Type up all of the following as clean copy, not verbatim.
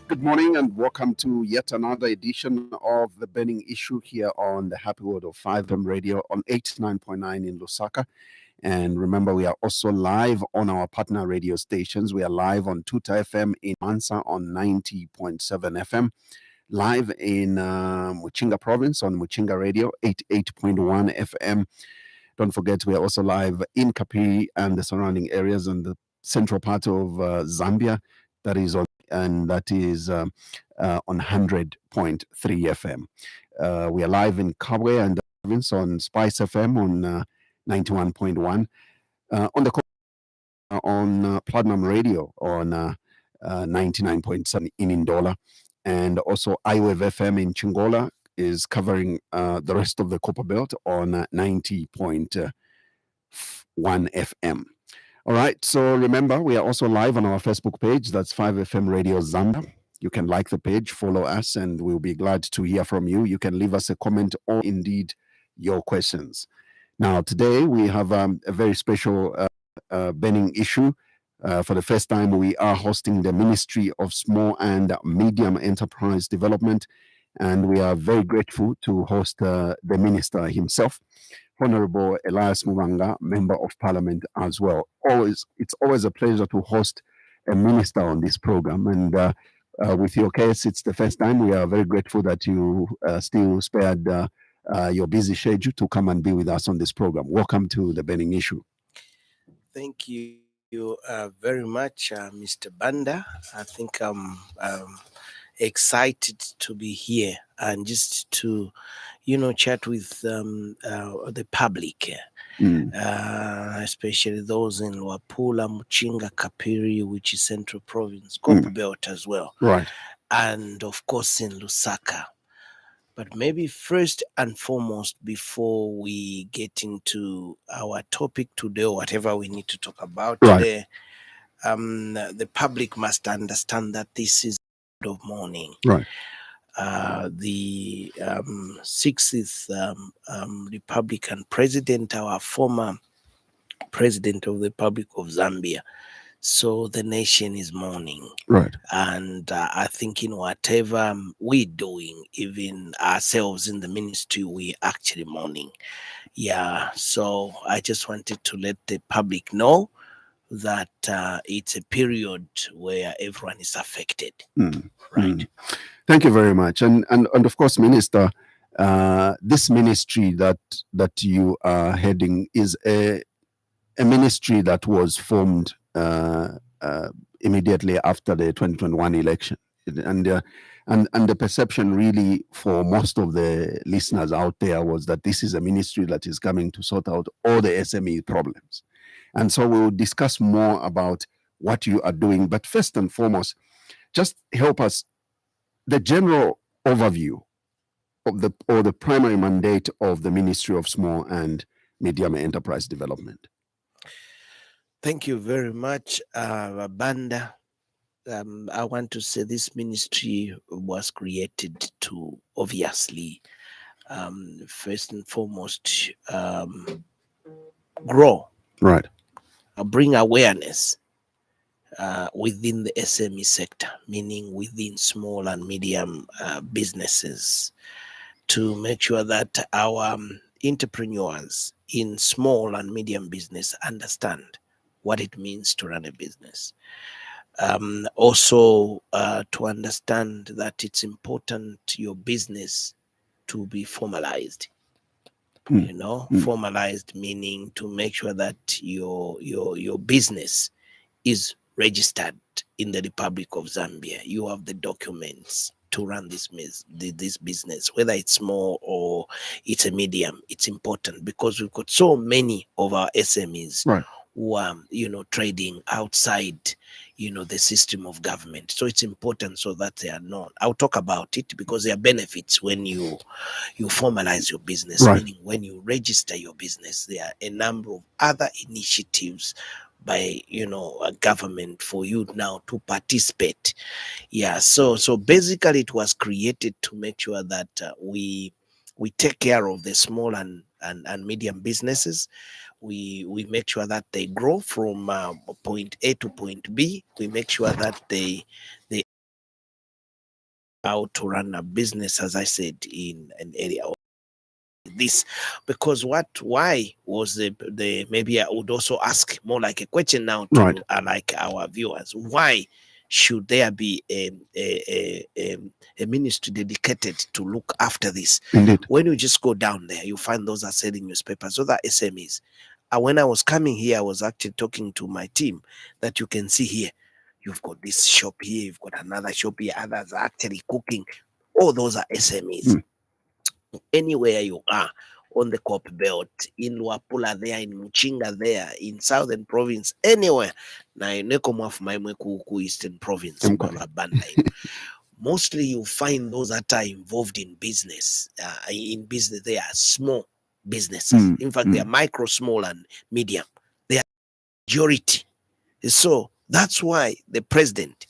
Good morning and welcome to yet another edition of the Burning Issue here on the Happy World of 5M Radio on 89.9 in Lusaka. And remember, we are also live on our partner radio stations. We are live on Tuta FM in Mansa on 90.7 FM, live in Muchinga Province on Muchinga Radio 88.1 FM. Don't forget, we are also live in Kapiri and the surrounding areas and the central part of Zambia. That is on 100.3 FM. We are live in Kabwe and the province on Spice FM on 91.1. On Platinum Radio on 99.7 in Indola. And also iWave FM in Chingola is covering the rest of the Copper Belt on 90.1 FM. All right, so remember, we are also live on our Facebook page. That's 5FM Radio Zambia. You can like the page, follow us, and we'll be glad to hear from you. You can leave us a comment or indeed your questions. Now, today we have a very special burning issue. For the first time, we are hosting the Ministry of Small and Medium Enterprise Development, and we are very grateful to host the minister himself, Honorable Elias Mubanga, Member of Parliament as well. It's always a pleasure to host a minister on this program, and with your case, it's the first time. We are very grateful that you still spared your busy schedule to come and be with us on this program. Welcome to the Burning Issue. Thank you very much, Mr. Banda. I think I'm excited to be here and just to, chat with the public, especially those in Luapula, Muchinga, Kapiri, which is Central Province, Copper Belt as well. Right. And of course in Lusaka. But maybe first and foremost, before we get into our topic today or whatever we need to talk about today, the public must understand that this is of mourning. Right. The 60th Republican president, our former president of the Republic of Zambia. So the nation is mourning. Right. And I think in whatever we're doing, even ourselves in the ministry, we're actually mourning. Yeah. So I just wanted to let the public know that it's a period where everyone is affected. Right. Thank you very much. And of course, Minister, this ministry that you are heading is a ministry that was formed immediately after the 2021 election. And the perception really for most of the listeners out there was that this is a ministry that is coming to sort out all the SME problems. And so we will discuss more about what you are doing. But first and foremost, just help us the general overview of the primary mandate of the Ministry of Small and Medium Enterprise Development. Thank you very much, Banda. I want to say this ministry was created to obviously, first and foremost, grow, right, bring awareness within the SME sector, meaning within small and medium businesses, to make sure that our entrepreneurs in small and medium business understand what it means to run a business. Also, to understand that it's important your business to be formalized. Formalized meaning to make sure that your business is registered in the Republic of Zambia. You have the documents to run this business, whether it's small or it's a medium. It's important because we've got so many of our SMEs. Right. Who are, trading outside, the system of government. So it's important so that they are known. I'll talk about it because there are benefits when you formalize your business, right. Meaning when you register your business, there are a number of other initiatives by, a government for you now to participate. Yeah. So basically it was created to make sure that we take care of the small and medium businesses. We make sure that they grow from point A to point B. We make sure that they how to run a business, as I said, in an area of this. Because why was the maybe I would also ask more like a question now Right. to like our viewers, why should there be a ministry dedicated to look after this? Indeed. When you just go down there, you find those are selling newspapers, those are SMEs. When I was coming here, I was actually talking to my team that you can see here. You've got this shop here, you've got another shop here, others are actually cooking. All those are SMEs. Mm. Anywhere you are on the Cop Belt, in Luapula there, in Muchinga there, in Southern Province, anywhere. Na ineko mwafu maimwe ku Eastern Province, Mkone. Banda. Mostly you find those that are involved in business. In business, they are small businesses. In fact, they are micro, small, and medium. They are majority. So that's why the president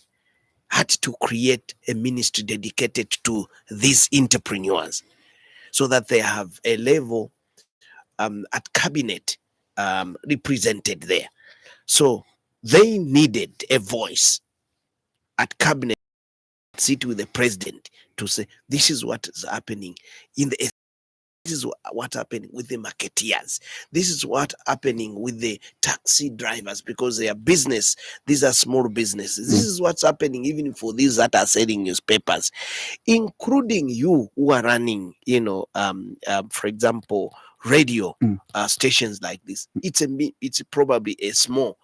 had to create a ministry dedicated to these entrepreneurs, so that they have a level at cabinet represented there. So they needed a voice at cabinet, sit with the president to say, this is what is happening in the, this is what happening with the marketeers. This is what happening with the taxi drivers, because they are business. These are small businesses. This is what's happening even for these that are selling newspapers, including you who are running, for example, radio stations like this. It's probably a small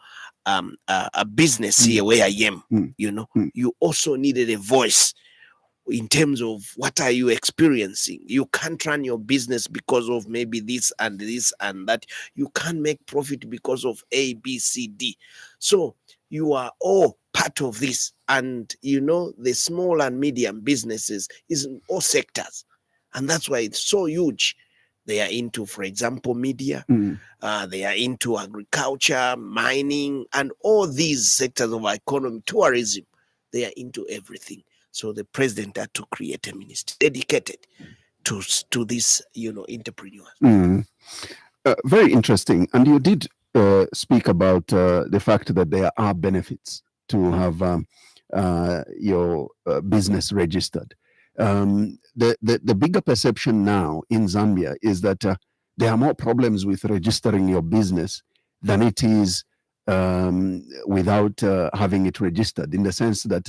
a business here where I am. You also needed a voice in terms of what are you experiencing. You can't run your business because of maybe this and that. You can't make profit because of A, B, C, D. So you are all part of this. And the small and medium businesses is in all sectors. And that's why it's so huge. They are into, for example, media. They are into agriculture, mining, and all these sectors of our economy, tourism. They are into everything. So the president had to create a ministry dedicated to these, entrepreneurs. Very interesting. And you did speak about the fact that there are benefits to have your business registered. The bigger perception now in Zambia is that there are more problems with registering your business than it is without having it registered, in the sense that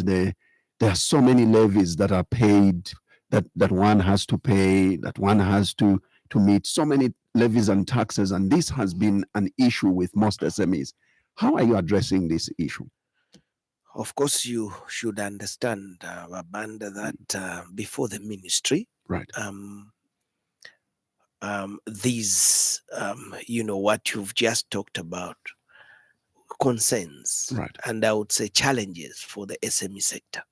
there are so many levies that are paid, that one has to pay, that one has to meet, so many levies and taxes, and this has been an issue with most SMEs. How are you addressing this issue? Of course, you should understand, Banda, that before the ministry, Right. these, what you've just talked about, concerns, Right. and I would say challenges for the SME sector.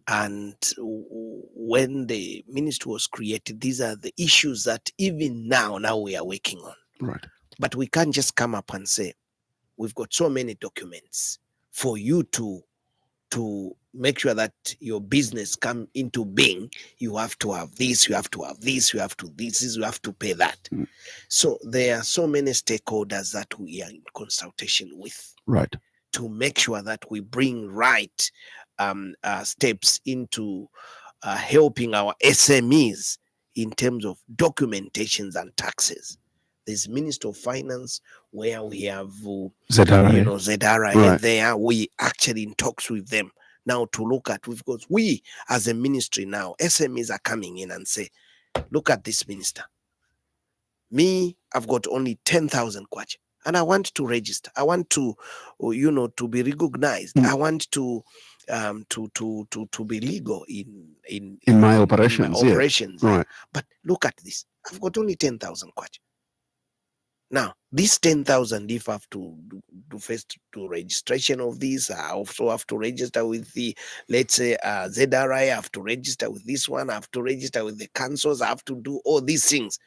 And when the ministry was created, these are the issues that even now we are working on. Right. But we can't just come up and say, we've got so many documents for you to make sure that your business come into being. You have to have this, you have to have this, you have to this, you have to pay that. So there are so many stakeholders that we are in consultation with, Right, to make sure that we bring right steps into helping our SMEs in terms of documentations and taxes. There's Minister of Finance, where we have Zachariah Right. there. We actually in talks with them now to look at, because we as a ministry now, SMEs are coming in and say, look at this minister. Me, I've got only 10,000 kwacha, and I want to register. I want to, to be recognized. I want to be legal in my my operations, yes. operations. Right. But look at this. I've got only 10,000 kwacha. Now, this 10,000, if I have to do first to registration of this, I also have to register with the, let's say, ZRI, I have to register with this one, I have to register with the councils, I have to do all these things.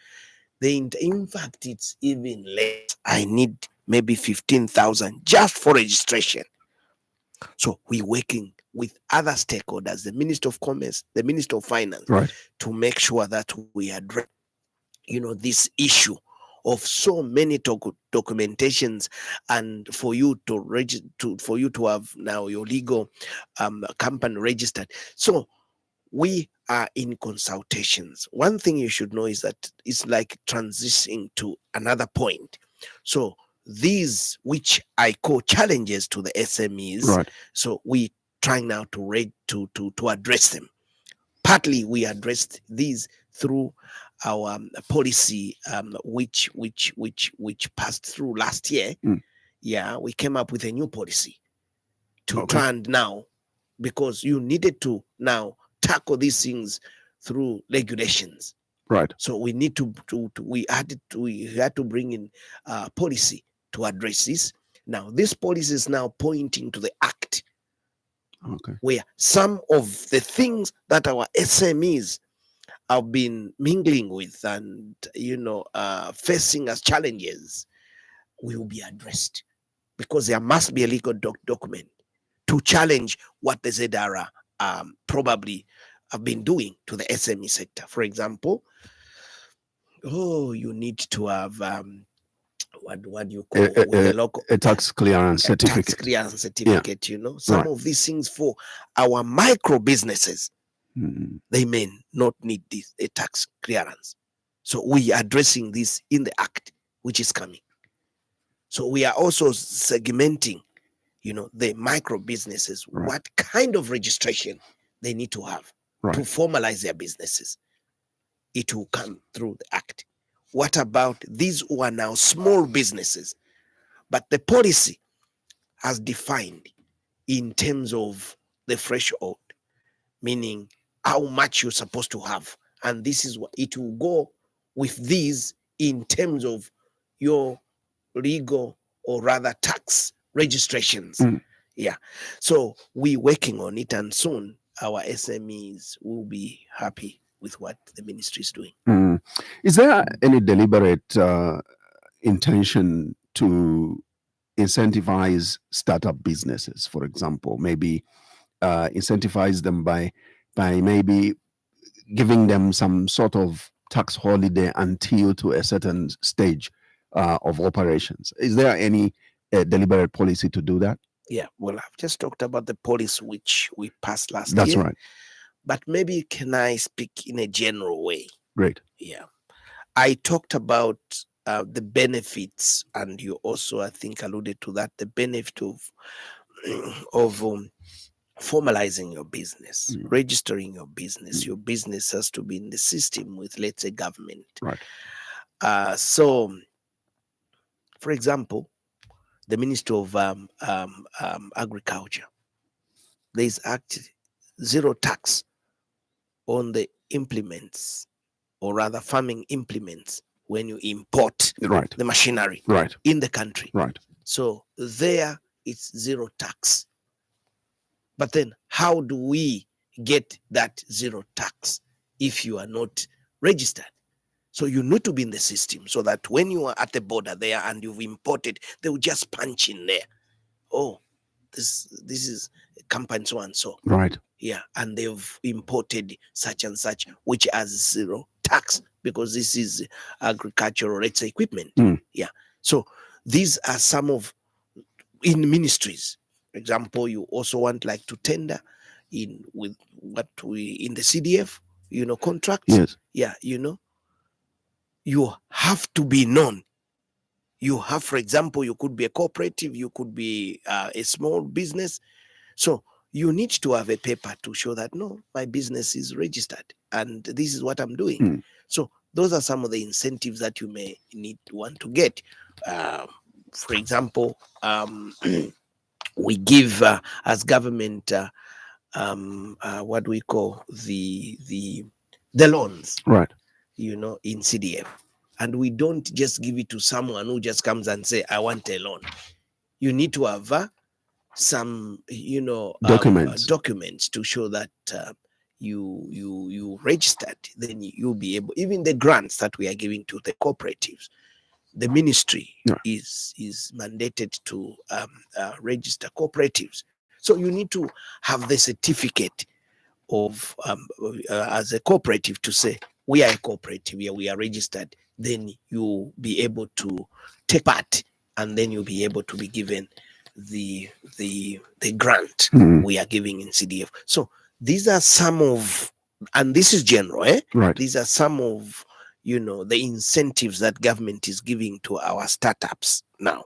In fact, it's even less. I need maybe 15,000 just for registration. So we're working with other stakeholders, the Minister of Commerce, the Minister of Finance, Right. to make sure that we address, this issue of so many documentations, and for you to have now your legal company registered. So we are in consultations. One thing you should know is that it's like transitioning to another point. So these, which I call challenges to the SMEs, Right. so we trying now to address them. Partly we addressed these through our policy, which passed through last year. Mm. Yeah, we came up with a new policy to Okay. try and now, because you needed to now tackle these things through regulations. Right. So we need we had to bring in policy to address this. Now this policy is now pointing to the act, Okay. where some of the things that our SMEs have been mingling with and facing as challenges will be addressed, because there must be a legal document to challenge what the ZRA probably have been doing to the SME sector. For example, you need to have what do you call with the local A tax clearance certificate. tax clearance certificate. Some Right. of these things for our micro businesses, Mm. they may not need this a tax clearance. So we are addressing this in the act which is coming. So we are also segmenting, the micro businesses, Right. what kind of registration they need to have to Right. formalize their businesses. It will come through the act. What about these who are now small businesses? But the policy has defined in terms of the threshold, meaning how much you're supposed to have. And this is what it will go with these in terms of your legal, or rather tax registrations. Mm. Yeah. So we're working on it, and soon our SMEs will be happy with what the ministry is doing. Mm. Is there any deliberate intention to incentivize startup businesses, for example? Maybe incentivize them by maybe giving them some sort of tax holiday until to a certain stage of operations. Is there any deliberate policy to do that? Yeah. Well, I've just talked about the policy which we passed last That's year. right. But maybe can I speak in a general way? Great. Yeah. I talked about the benefits, and you also, I think, alluded to that, the benefit of of formalizing your business, Mm. registering your business. Mm. Your business has to be in the system with, let's say, government. Right. So, for example, the Ministry of Agriculture, there is actually zero tax on the implements, or rather farming implements, when you import Right. the machinery Right. in the country. Right. So there it's zero tax. But then how do we get that zero tax if you are not registered? So you need to be in the system, so that when you are at the border there and you've imported, they will just punch in there. Oh, this is company so and so. Right. Yeah, and they've imported such and such, which has zero tax, because this is agricultural, let's say, equipment. Mm. Yeah. So these are some of, in ministries. For example, you also want like to tender in with what we in the CDF, contracts. Yes. Yeah, you have to be known. You have, for example, you could be a cooperative, you could be a small business. So you need to have a paper to show that, no, my business is registered and this is what I'm doing. Mm. So those are some of the incentives that you may want to get. For example, we give as government what we call the loans, Right. in CDF, and we don't just give it to someone who just comes and say, I want a loan. You need to have some documents to show that you registered. Then you'll be able, even the grants that we are giving to the cooperatives, the ministry is mandated to register cooperatives. So you need to have the certificate of as a cooperative to say, we are a cooperative here, we are registered. Then you'll be able to take part, and then you'll be able to be given the grant we are giving in CDF. So these are some of and this is general, Right. these are some of, the incentives that government is giving to our startups now.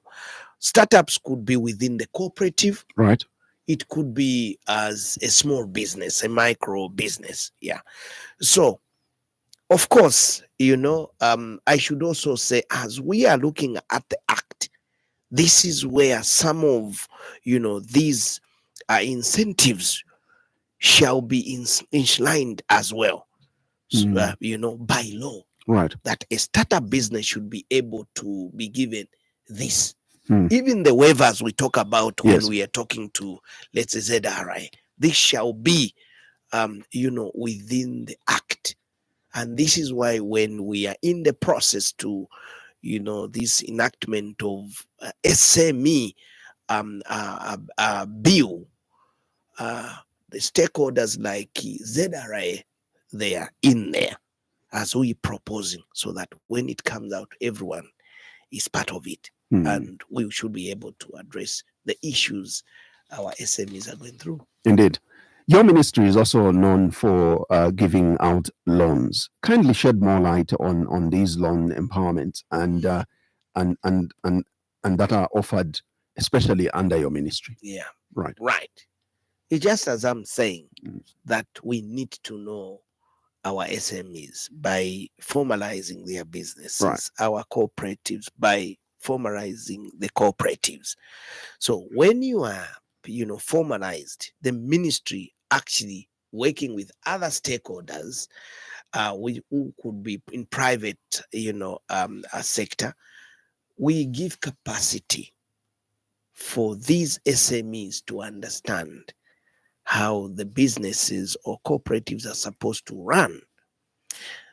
Startups could be within the cooperative, Right. it could be as a small business, a micro business. Yeah. So, of course, I should also say, as we are looking at the act, this is where some of, these incentives shall be enshrined as well, by law, Right. that a startup business should be able to be given this. Hmm. Even the waivers we talk about when Yes. we are talking to, let's say, ZRI, this shall be, within the act. And this is why when we are in the process to, this enactment of SME bill, the stakeholders like ZRI, they are in there as we proposing, so that when it comes out, everyone is part of it, and we should be able to address the issues our SMEs are going through. Indeed. Your ministry is also known for giving out loans. Kindly shed more light on these loan empowerments and and and and that are offered, especially under your ministry. Yeah, Right. right. It's just as I'm saying that we need to know our SMEs by formalizing their businesses, Right. our cooperatives by formalizing the cooperatives. So when you are, formalized, the ministry actually working with other stakeholders, who could be in private, sector, we give capacity for these SMEs to understand how the businesses or cooperatives are supposed to run.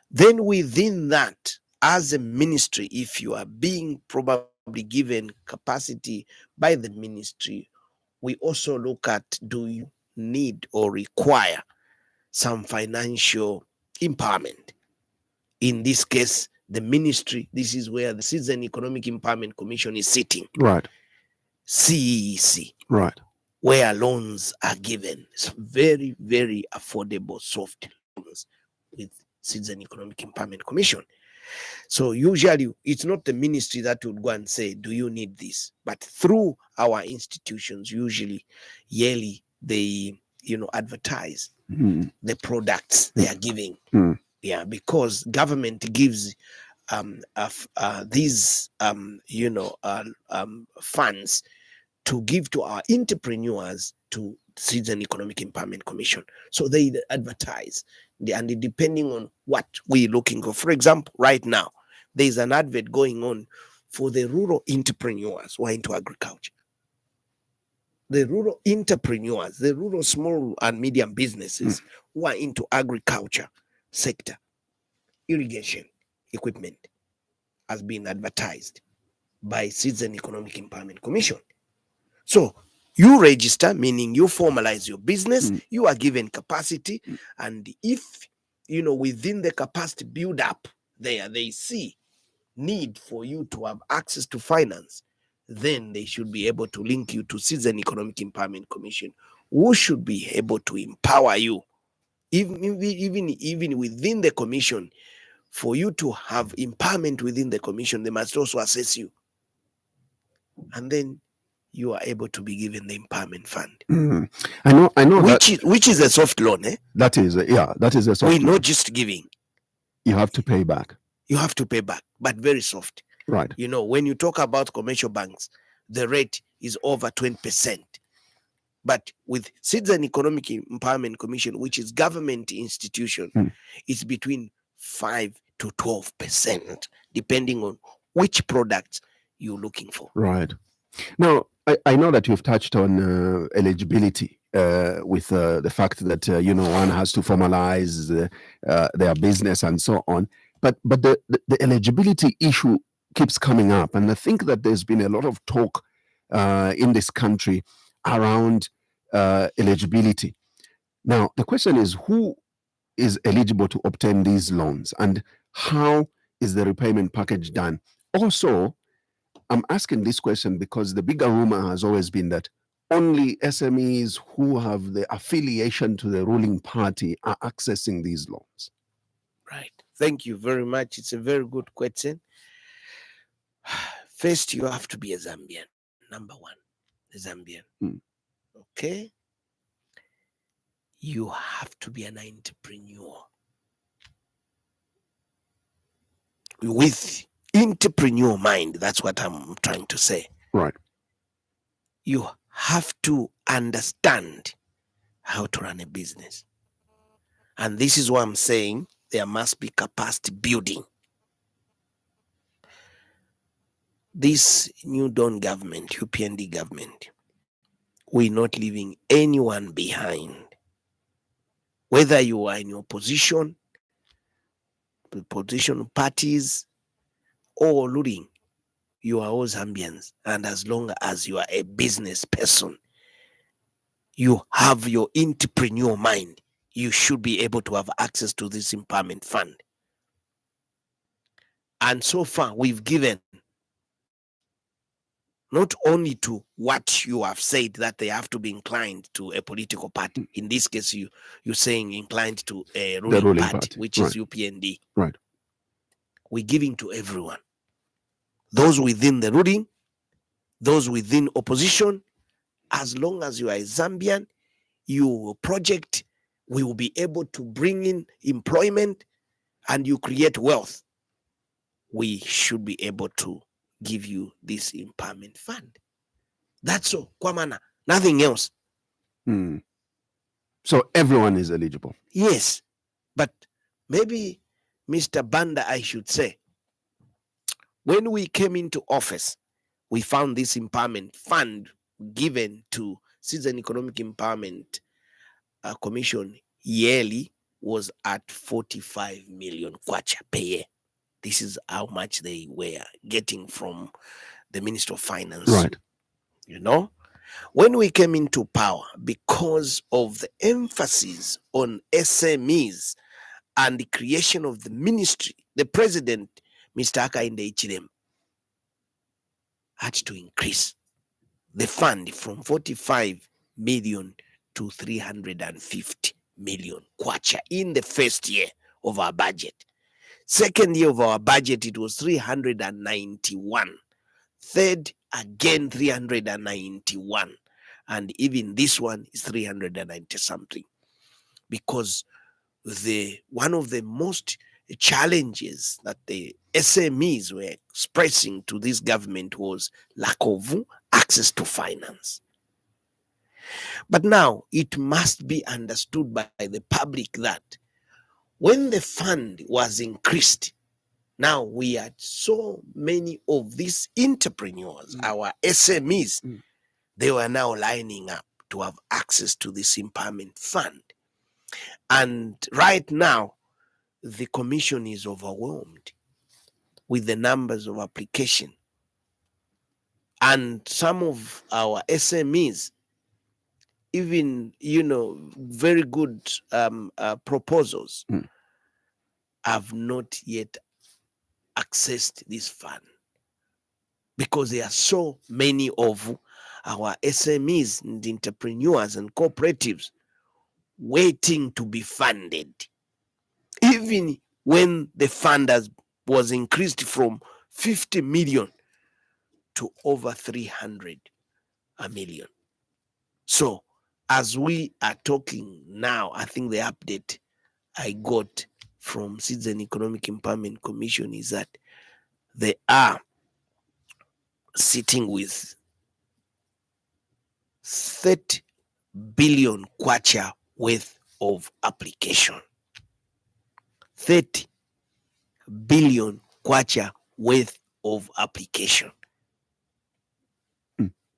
Then within that, as a ministry, if you are being probably given capacity by the ministry, we also look at, do you need or require some financial empowerment? In this case, the ministry, this is where the Citizen Economic Empowerment Commission is sitting. Right. CEC. Right. Where loans are given. It's very, very affordable, soft loans with Citizen Economic Empowerment Commission. So usually it's not the ministry that would go and say, do you need this? But through our institutions, usually yearly, they, advertise the products they are giving. Yeah, because government gives these, funds to give to our entrepreneurs to Citizen Economic Empowerment Commission. So they advertise, and depending on what we're looking for. For example, right now, there's an advert going on for the rural entrepreneurs who are into agriculture. The rural entrepreneurs, the rural small and medium businesses who are into agriculture sector, irrigation equipment has been advertised by Citizen Economic Empowerment Commission. So you register, meaning you formalize your business, you are given capacity, and if, within the capacity build up there, they see need for you to have access to finance, then they should be able to link you to Citizen Economic Empowerment Commission, who should be able to empower you. Even within the commission, for you to have empowerment within the commission, they must also assess you. And then you are able to be given the empowerment fund. I know which is a soft loan, eh? That is a soft We're loan. not just giving. You have to pay back. You have to pay back, but very soft. Right. When you talk about commercial banks, the rate is over 20%. But with Citizen Economic Empowerment Commission, which is government institution, it's between 5 to 12%, depending on which products you're looking for. Right. Now, I know that you've touched on eligibility with the fact that one has to formalize their business and so on. But the eligibility issue keeps coming up, and I think that there's been a lot of talk in this country around eligibility. Now, the question is, who is eligible to obtain these loans, and how is the repayment package done? Also, I'm asking this question because the bigger rumor has always been that only SMEs who have the affiliation to the ruling party are accessing these loans? Right. Thank you very much. It's a very good question. First, you have to be a Zambian. Number one, a Zambian. Okay. You have to be an entrepreneur with entrepreneur mind. That's what I'm trying to say. Right. You have to understand how to run a business. And this is why I'm saying there must be capacity building. This new Dawn government, UPND government, we're not leaving anyone behind. Whether you are in opposition, opposition parties, or ruling, you are all Zambians. And as long as you are a business person, you have your entrepreneur mind, you should be able to have access to this empowerment fund. And so far, we've given not only to what you have said that they have to be inclined to a political party. In this case, you're saying inclined to a ruling party, which is UPND. Right. We're giving to everyone. Those within the ruling, those within opposition. As long as you are a Zambian, your project will be able to bring in employment and you create wealth. We should be able to give you this empowerment fund. That's all, Kwamana. Nothing else. So everyone is eligible. Yes, but maybe, Mr. Banda, I should say, when we came into office, we found this empowerment fund given to Citizen Economic Empowerment Commission yearly was at 45 million kwacha per year. This is how much they were getting from the Minister of Finance. Right. You know, when we came into power, because of the emphasis on SMEs and the creation of the ministry, the president, Mr. Hakainde Hichilema, had to increase the fund from 45 million to 350 million kwacha in the first year of our budget. Second year of our budget, it was 391. Third, again 391. And even this one is 390 something. Because one of the most challenges that the SMEs were expressing to this government was lack of access to finance. But now it must be understood by the public that when the fund was increased, now we had so many of these entrepreneurs, our SMEs, they were now lining up to have access to this empowerment fund. And right now, the commission is overwhelmed with the numbers of application. And some of our SMEs, even, very good proposals, have not yet accessed this fund because there are so many of our SMEs and entrepreneurs and cooperatives waiting to be funded. Even when the fund was increased from 50 million to over 300 million. So as we are talking now, I think the update I got from Citizen Economic Empowerment Commission is that they are sitting with 30 billion kwacha worth of application. 30 billion kwacha worth of application.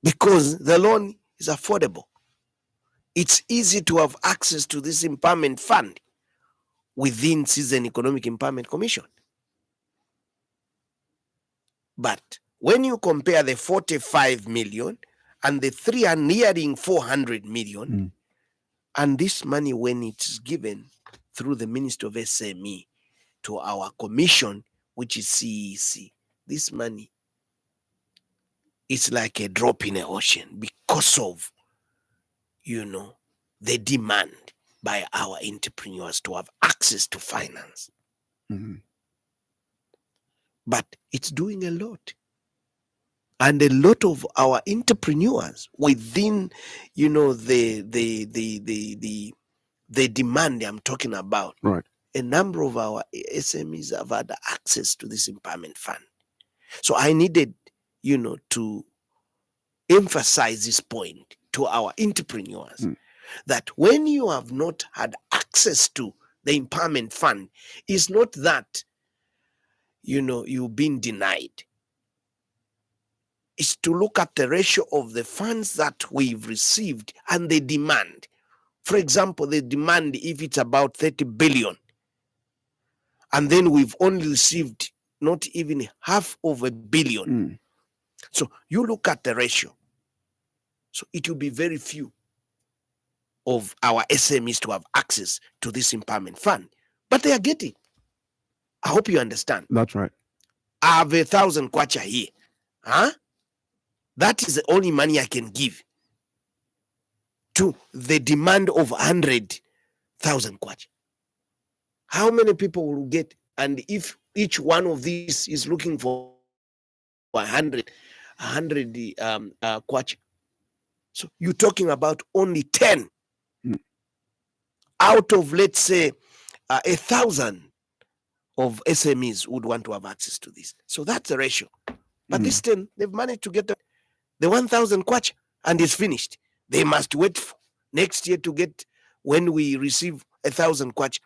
Because the loan is affordable. It's easy to have access to this empowerment fund within Citizen Economic Empowerment Commission. But when you compare the 45 million and the 3 and nearing 400 million, and this money, when it's given through the Minister of SME to our commission, which is CEC, this money is like a drop in the ocean because of the demand by our entrepreneurs to have access to finance. But it's doing a lot. And a lot of our entrepreneurs within, the demand I'm talking about, Right. a number of our SMEs have had access to this empowerment fund. So I needed, to emphasize this point to our entrepreneurs that when you have not had access to the empowerment fund, it's not that, you've been denied. Is to look at the ratio of the funds that we've received and the demand. For example, the demand, if it's about 30 billion, and then we've only received not even half of a billion. So you look at the ratio. So it will be very few of our SMEs to have access to this empowerment fund, but they are getting. I hope you understand. That's right. I have 1,000 kwacha here. That is the only money I can give to the demand of 100,000 kwacha. How many people will get? And if each one of these is looking for 100 kwacha, so you're talking about only 10 out of, let's say, 1,000 of SMEs would want to have access to this. So that's the ratio. But this 10, they've managed to get the 1,000 kwacha and it's finished. They must wait for next year to get, when we receive 1,000 kwacha.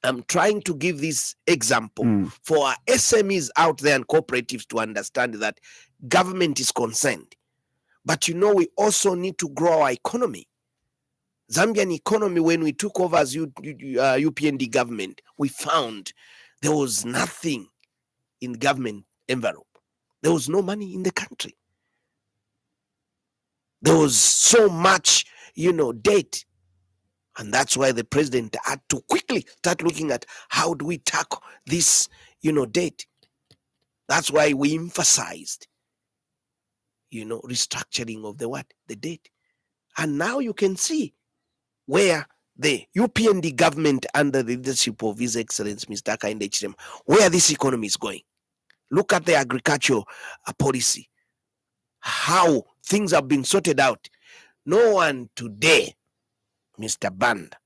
I'm trying to give this example for our SMEs out there and cooperatives to understand that government is concerned. But we also need to grow our economy. Zambian economy, when we took over as UPND government, we found there was nothing in government envelope. There was no money in the country. There was so much, debt. And that's why the president had to quickly start looking at how do we tackle this, debt. That's why we emphasized, restructuring of the debt. And now you can see where the UPND government under the leadership of His Excellency Mr. Hakainde Hichilema, where this economy is going. Look at the agricultural policy, how things have been sorted out. No one today, Mr. Banda,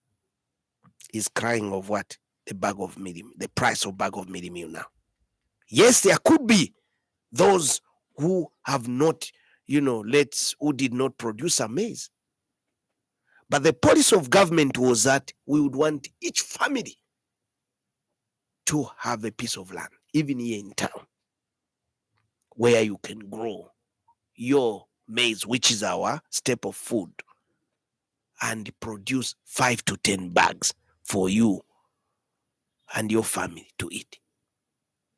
is crying of what? The price of bag of mealie meal now. Yes, there could be those who have not, who did not produce a maize. But the policy of government was that we would want each family to have a piece of land, even here in town, where you can grow your maize, which is our staple food, and produce 5 to 10 bags for you and your family to eat.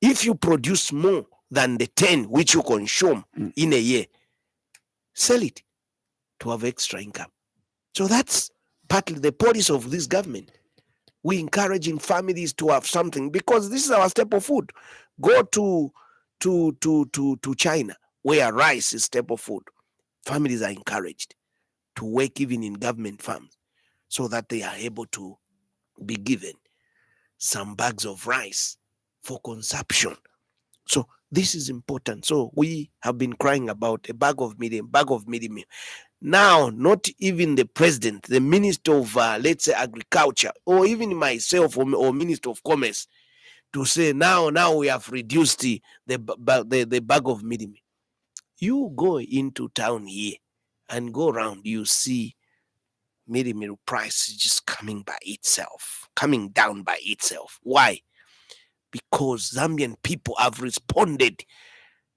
If you produce more than the 10 which you consume in a year, sell it to have extra income. So that's partly the policy of this government. We're encouraging families to have something because this is our staple food. Go to China, where rice is staple food. Families are encouraged to work even in government farms so that they are able to be given some bags of rice for consumption. So this is important. So we have been crying about a bag of mealie meal. Now, not even the president, the minister of, let's say, agriculture, or even myself or minister of commerce, to say now we have reduced the bag of mealie meal. You go into town here and go around, you see mealie meal price just coming down by itself. Why? Because Zambian people have responded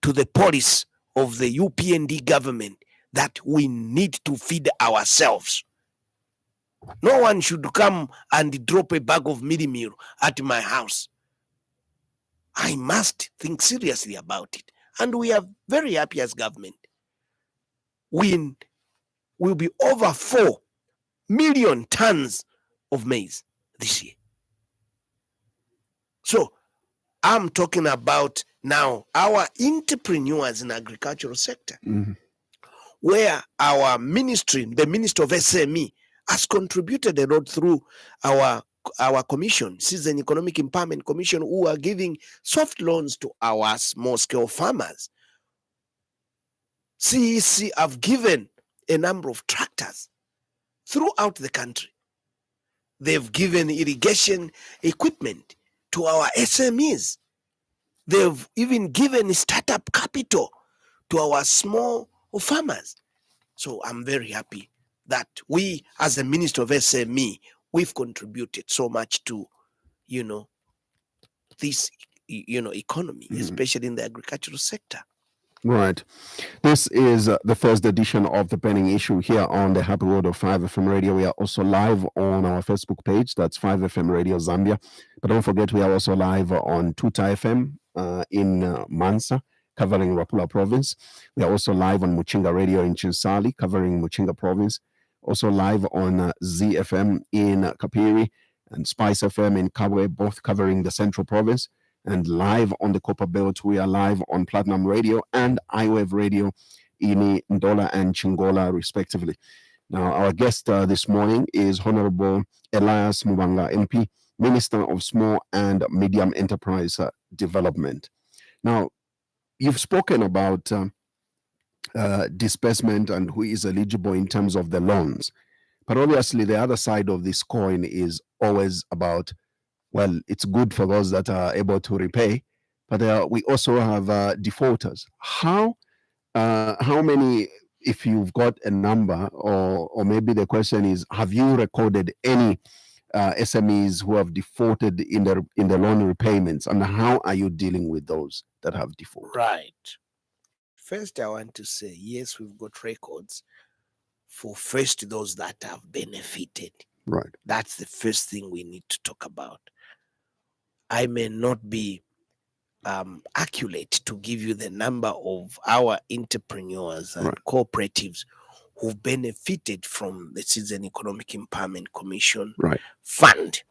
to the policy of the UPND government that we need to feed ourselves. No one should come and drop a bag of mealie meal at my house. I must think seriously about it. And we are very happy as government. We will be over 4 million tons of maize this year. So I'm talking about now our entrepreneurs in agricultural sector. where our ministry, the Ministry of SME, has contributed a lot through our commission, Citizen Economic Empowerment Commission, who are giving soft loans to our small scale farmers. CEC have given a number of tractors throughout the country. They've given irrigation equipment to our SMEs. They've even given startup capital to our small farmers. So I'm very happy that we, as the Minister of SME, we've contributed so much to, this, economy, especially in the agricultural sector. Right. This is the first edition of the Burning Issue here on the Happy World of 5FM Radio. We are also live on our Facebook page. That's 5FM Radio Zambia. But don't forget, we are also live on Tuta FM in Mansa, covering Rapula Province. We are also live on Muchinga Radio in Chinsali, covering Muchinga Province. Also live on ZFM in Kapiri and Spice FM in Kabwe, both covering the Central Province. And live on the Copper Belt, we are live on Platinum Radio and iWave Radio in Ndola and Chingola, respectively. Now, our guest this morning is Honorable Elias Mubanga MP, Minister of Small and Medium Enterprise Development. Now, you've spoken about disbursement and who is eligible in terms of the loans. But obviously, the other side of this coin is always about, well, it's good for those that are able to repay, but we also have defaulters. How many, if you've got a number, or maybe the question is, have you recorded any SMEs who have defaulted in the loan repayments, and how are you dealing with those that have defaulted? Right. First, I want to say, yes, we've got records for first those that have benefited. Right. That's the first thing we need to talk about. I may not be accurate to give you the number of our entrepreneurs and cooperatives who benefited from the Citizen Economic Empowerment Commission fund.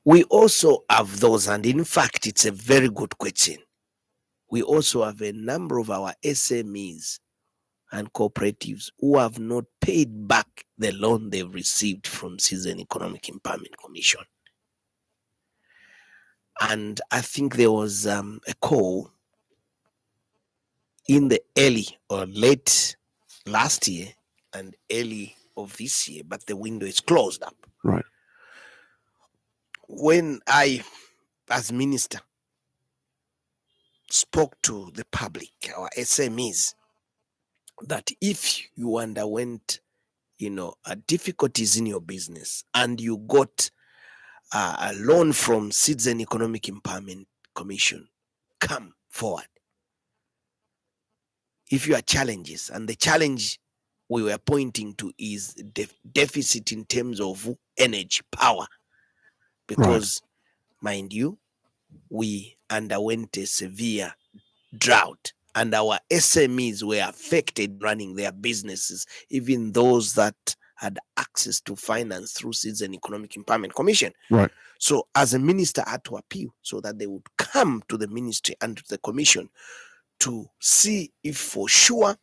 We also have those, and in fact, it's a very good question. We also have a number of our SMEs and cooperatives who have not paid back the loan they've received from Citizen Economic Empowerment Commission. And I think there was a call in the early or late last year and early of this year, but the window is closed up. Right. When I, as minister, spoke to the public, our SMEs, that if you underwent, difficulties in your business and you got a loan from Citizen Economic Empowerment Commission, come forward. If you are challenges, and the challenge we were pointing to is deficit in terms of energy, power, because, mind you, we underwent a severe drought, and our SMEs were affected running their businesses, even those that had access to finance through Citizen Economic Empowerment Commission. Right. So as a minister, I had to appeal so that they would come to the ministry and to the commission to see if for sure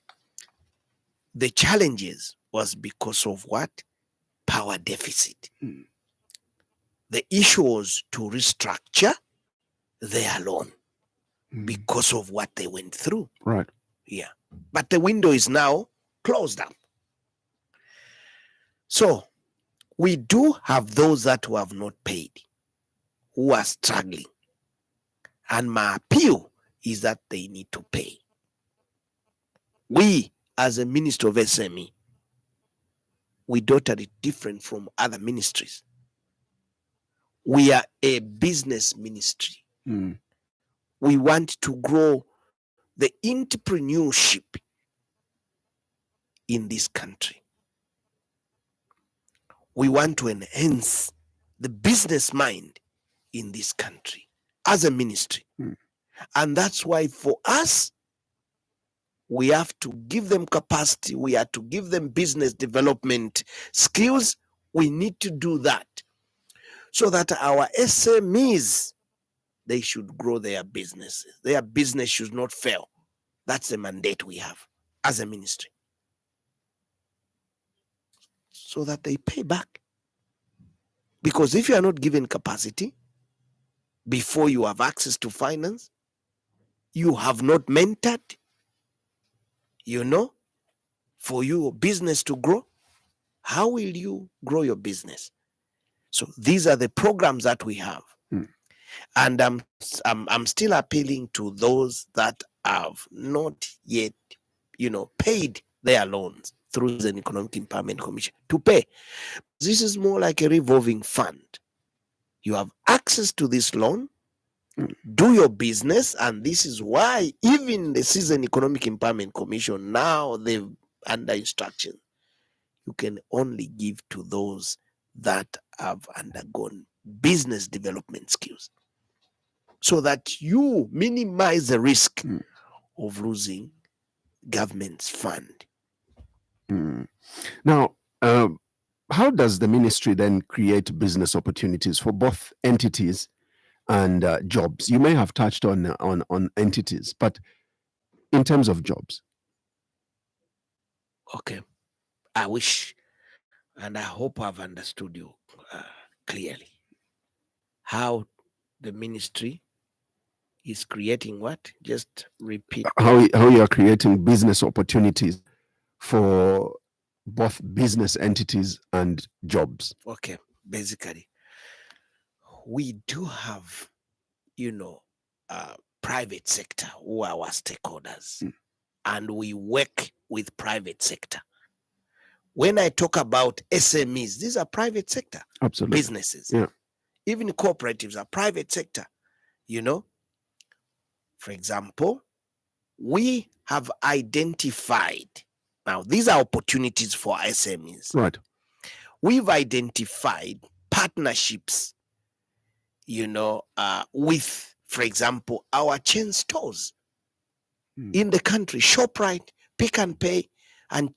the challenges was because of what? Power deficit. The issue was to restructure their loan because of what they went through. Right. Yeah. But the window is now closed up. So we do have those that who have not paid, who are struggling. And my appeal is that they need to pay. We, as a minister of SME, we don't are different from other ministries. We are a business ministry. We want to grow the entrepreneurship in this country. We want to enhance the business mind in this country as a ministry. And that's why for us, we have to give them capacity. We have to give them business development skills. We need to do that so that our SMEs, they should grow their businesses. Their business should not fail. That's the mandate we have. as a ministry so that they pay back. Because if you are not given capacity before you have access to finance, you have not mentored, for your business to grow, how will you grow your business? So these are the programs that we have. And I'm still appealing to those that have not yet, paid their loans through the Economic Empowerment Commission to pay. This is more like a revolving fund. You have access to this loan, do your business, and this is why even the Season Economic Empowerment Commission, now they've under instruction, you can only give to those that have undergone business development skills, so that you minimize the risk of losing government's fund. Now, how does the ministry then create business opportunities for both entities and jobs? You may have touched on entities, but in terms of jobs. Okay, I wish, and I hope I've understood you clearly. How the ministry is creating what? Just repeat. How you are creating business opportunities for both business entities and jobs. Okay, basically, we do have, private sector who are our stakeholders, and we work with private sector. When I talk about SMEs, these are private sector businesses. Yeah. Even cooperatives are private sector. For example, we have identified, now these are opportunities for SMEs. Right. We've identified partnerships, with, for example, our chain stores in the country, ShopRite, Pick and Pay, and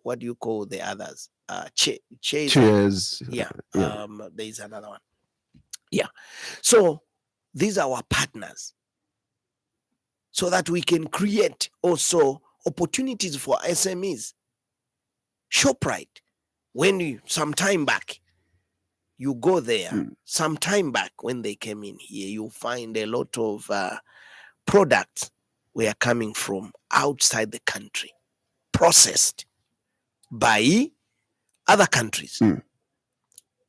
what do you call the others? Cheers. Yeah. There's another one. Yeah. So these are our partners, so that we can create also opportunities for SMEs. ShopRite, some time back, you go there, some time back when they came in here, you find a lot of products were coming from outside the country, processed by other countries.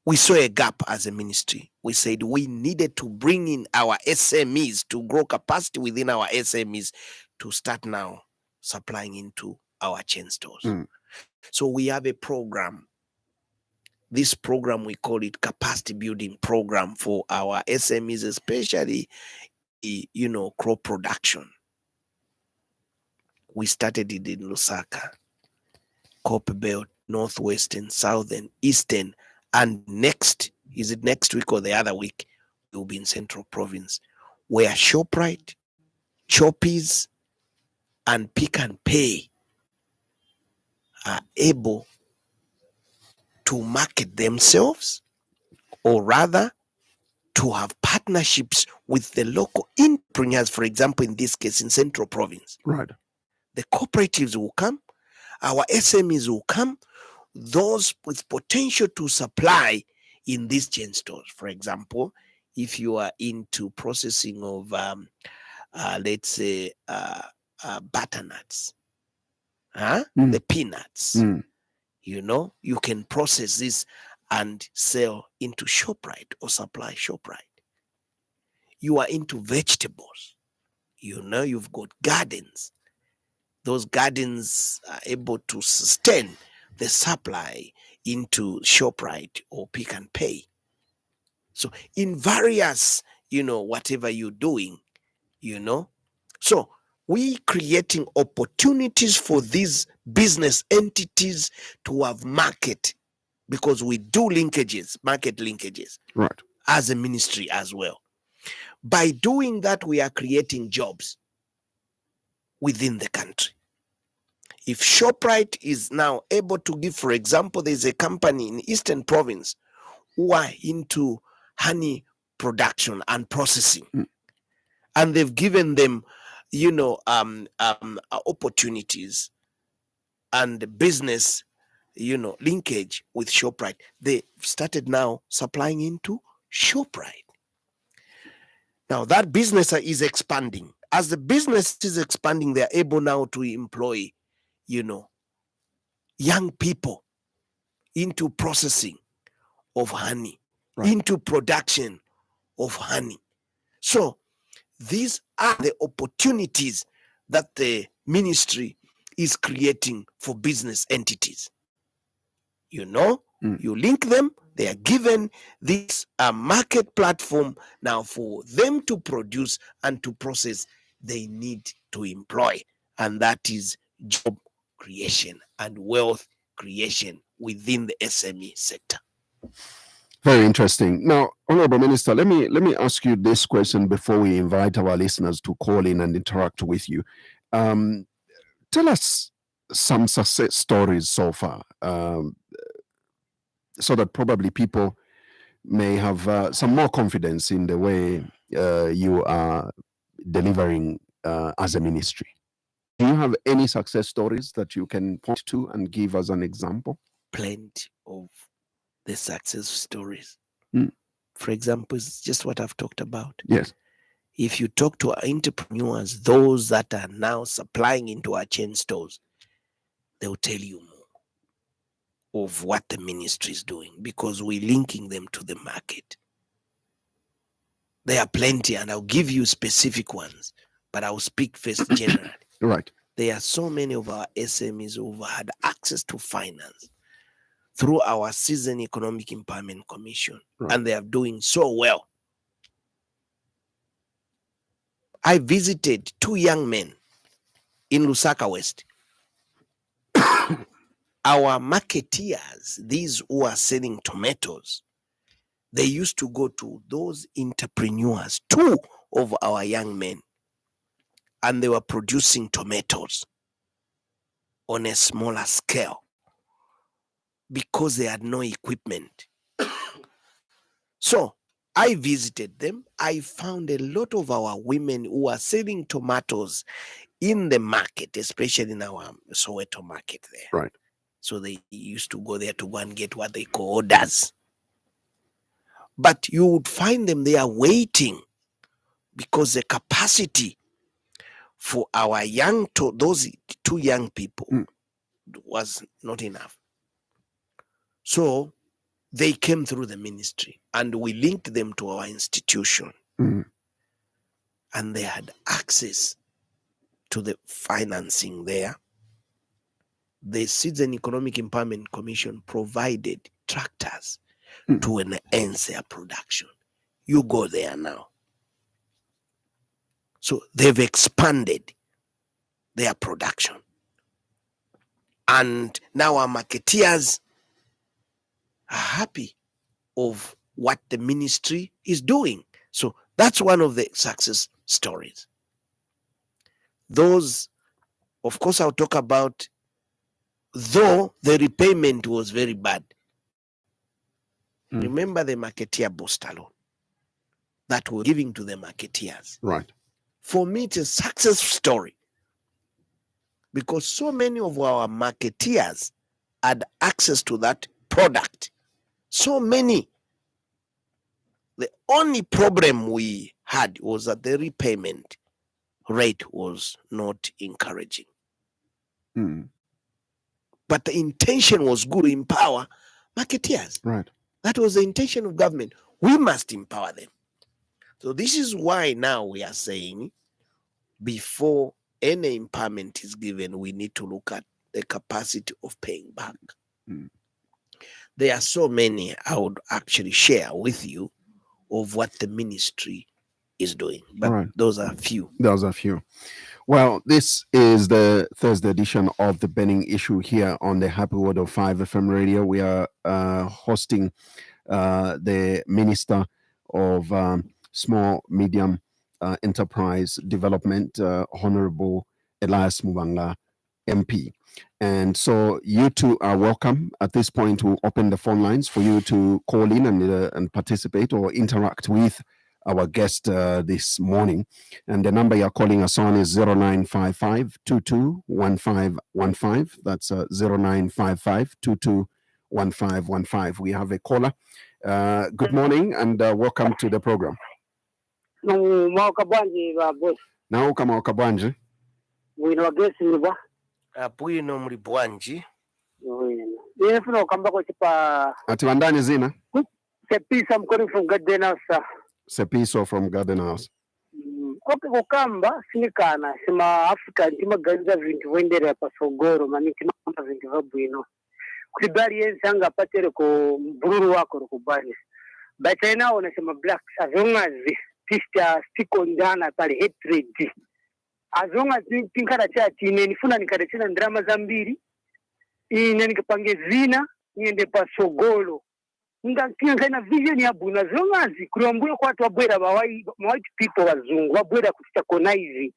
We saw a gap as a ministry. We said we needed to bring in our SMEs to grow capacity within our SMEs to start now supplying into our chain stores. So we have a program. This program, we call it capacity building program for our SMEs, especially, crop production. We started it in Lusaka, Copper Belt, Northwestern, Southern, Eastern, and next week or the other week, we'll be in Central Province, where ShopRite, Choppies, and Pick and Pay are able to market themselves, or rather to have partnerships with the local entrepreneurs. For example, in this case, in Central Province, right, the cooperatives will come, our SMEs will come, those with potential to supply in these chain stores. For example, if you are into processing of let's say butternuts, the peanuts, you can process this and sell into ShopRite or supply ShopRite. You are into vegetables, you've got gardens. Those gardens are able to sustain the supply into ShopRite or Pick and Pay. So in various, whatever you're doing, so we creating opportunities for these business entities to have market, because we do market linkages, right, as a ministry as well. By doing that, we are creating jobs within the country. If ShopRite is now able to give, for example, there's a company in Eastern Province who are into honey production and processing, and they've given them opportunities and business, linkage with Shoprite. They started now supplying into Shoprite. Now that business is expanding. As the business is expanding, they are able now to employ, young people into processing of honey, Right. into production of honey. So these are the opportunities that the ministry is creating for business entities. You link them, they are given this market platform now for them to produce and to process. They need to employ, and that is job creation and wealth creation within the SME sector. Very interesting. Now, Honorable Minister, let me ask you this question before we invite our listeners to call in and interact with you. Tell us some success stories so far, so that probably people may have some more confidence in the way you are delivering as a ministry. Do you have any success stories that you can point to and give us an example? Plenty of the success stories. Mm. For example, it's just what I've talked about. Yes. If you talk to our entrepreneurs, those that are now supplying into our chain stores, they'll tell you more of what the ministry is doing because we're linking them to the market. There are plenty, and I'll give you specific ones, but I'll speak first generally. Right. There are so many of our SMEs who've had access to finance through our Season Economic Empowerment Commission, Right. and they are doing so well. I visited 2 young men in Lusaka West. Our marketeers, these who are selling tomatoes, they used to go to those entrepreneurs, 2 of our young men, and they were producing tomatoes on a smaller scale because they had no equipment. So I visited them. I found a lot of our women who are selling tomatoes in the market, especially in our Soweto market there. Right. So they used to go there to go and get what they call orders. But you would find them there waiting because the capacity for our those 2 young people was not enough. So they came through the ministry and we linked them to our institution, and they had access to the financing there. The Season Economic Empowerment Commission provided tractors to enhance their production. You go there now. So they've expanded their production. And now our marketeers are happy of what the ministry is doing. So that's one of the success stories. Those, of course, I'll talk about, though the repayment was very bad. Remember the marketeer booster loan that we're giving to the marketeers. Right. For me, it's a success story because so many of our marketeers had access to that product. So many. The only problem we had was that the repayment rate was not encouraging. But the intention was good to empower marketeers. Right. That was the intention of government. We must empower them. So this is why now we are saying before any empowerment is given, we need to look at the capacity of paying back. There are so many I would actually share with you of what the ministry is doing, but those are few. Those are few. Well, this is the Thursday edition of the Burning Issue here on the Happy Word of 5 FM radio. We are hosting the Minister of Small Medium Enterprise Development, Honorable Elias Mubanga MP. And so you two are welcome at this point to open the phone lines for you to call in and participate or interact with our guest this morning. And the number you're calling us on is 0955 221515. That's 0955 221515. We have a caller. Good morning and welcome to the program. Mwaka bwanji ba boss. Nauka mwaka bwanji. Wino wagesi niba. Bwino muli bwanji. Wino. Yefuna okamba ko chipa. Ati wandani zina? Sepisa, I'm calling from Garden House, sir. Sepiso from Garden House. Okay, kukamba sinikana sima Africa ntima gaza vintu wendera pasogoro mani ntima vintu vabwino. Kulibali yensanga patere ko bururu wako rukubali. But I now wanasema blacks as long as stick on dana pale hatred. As long as tinkara chati nifuna nikadachina drama za mbili. Ine nikapange zina niende pasogoro. Nga vision ya buna zongazi kuliambuye kwa watu wabwera ba white people wazungu wabwera kutika konaizi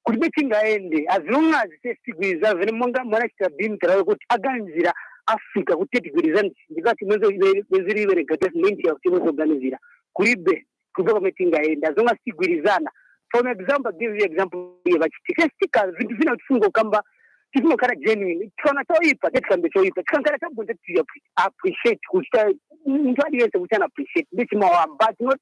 kulibechinga ende as long as testigwiza vene mwana chitabimtira kuti aganzira Africa kutetigwiza ndikati mwezo beziri ibere government ya kuti organizira kulibe kwa metinga ende as long as tigwirizana. For example, give you example ya chitika vintu vina tufungo kamba kifino kara genuine kana toipa tekambe toipa kankara tabunde to appreciate kusta mtu aliyese kuchana appreciate this more but not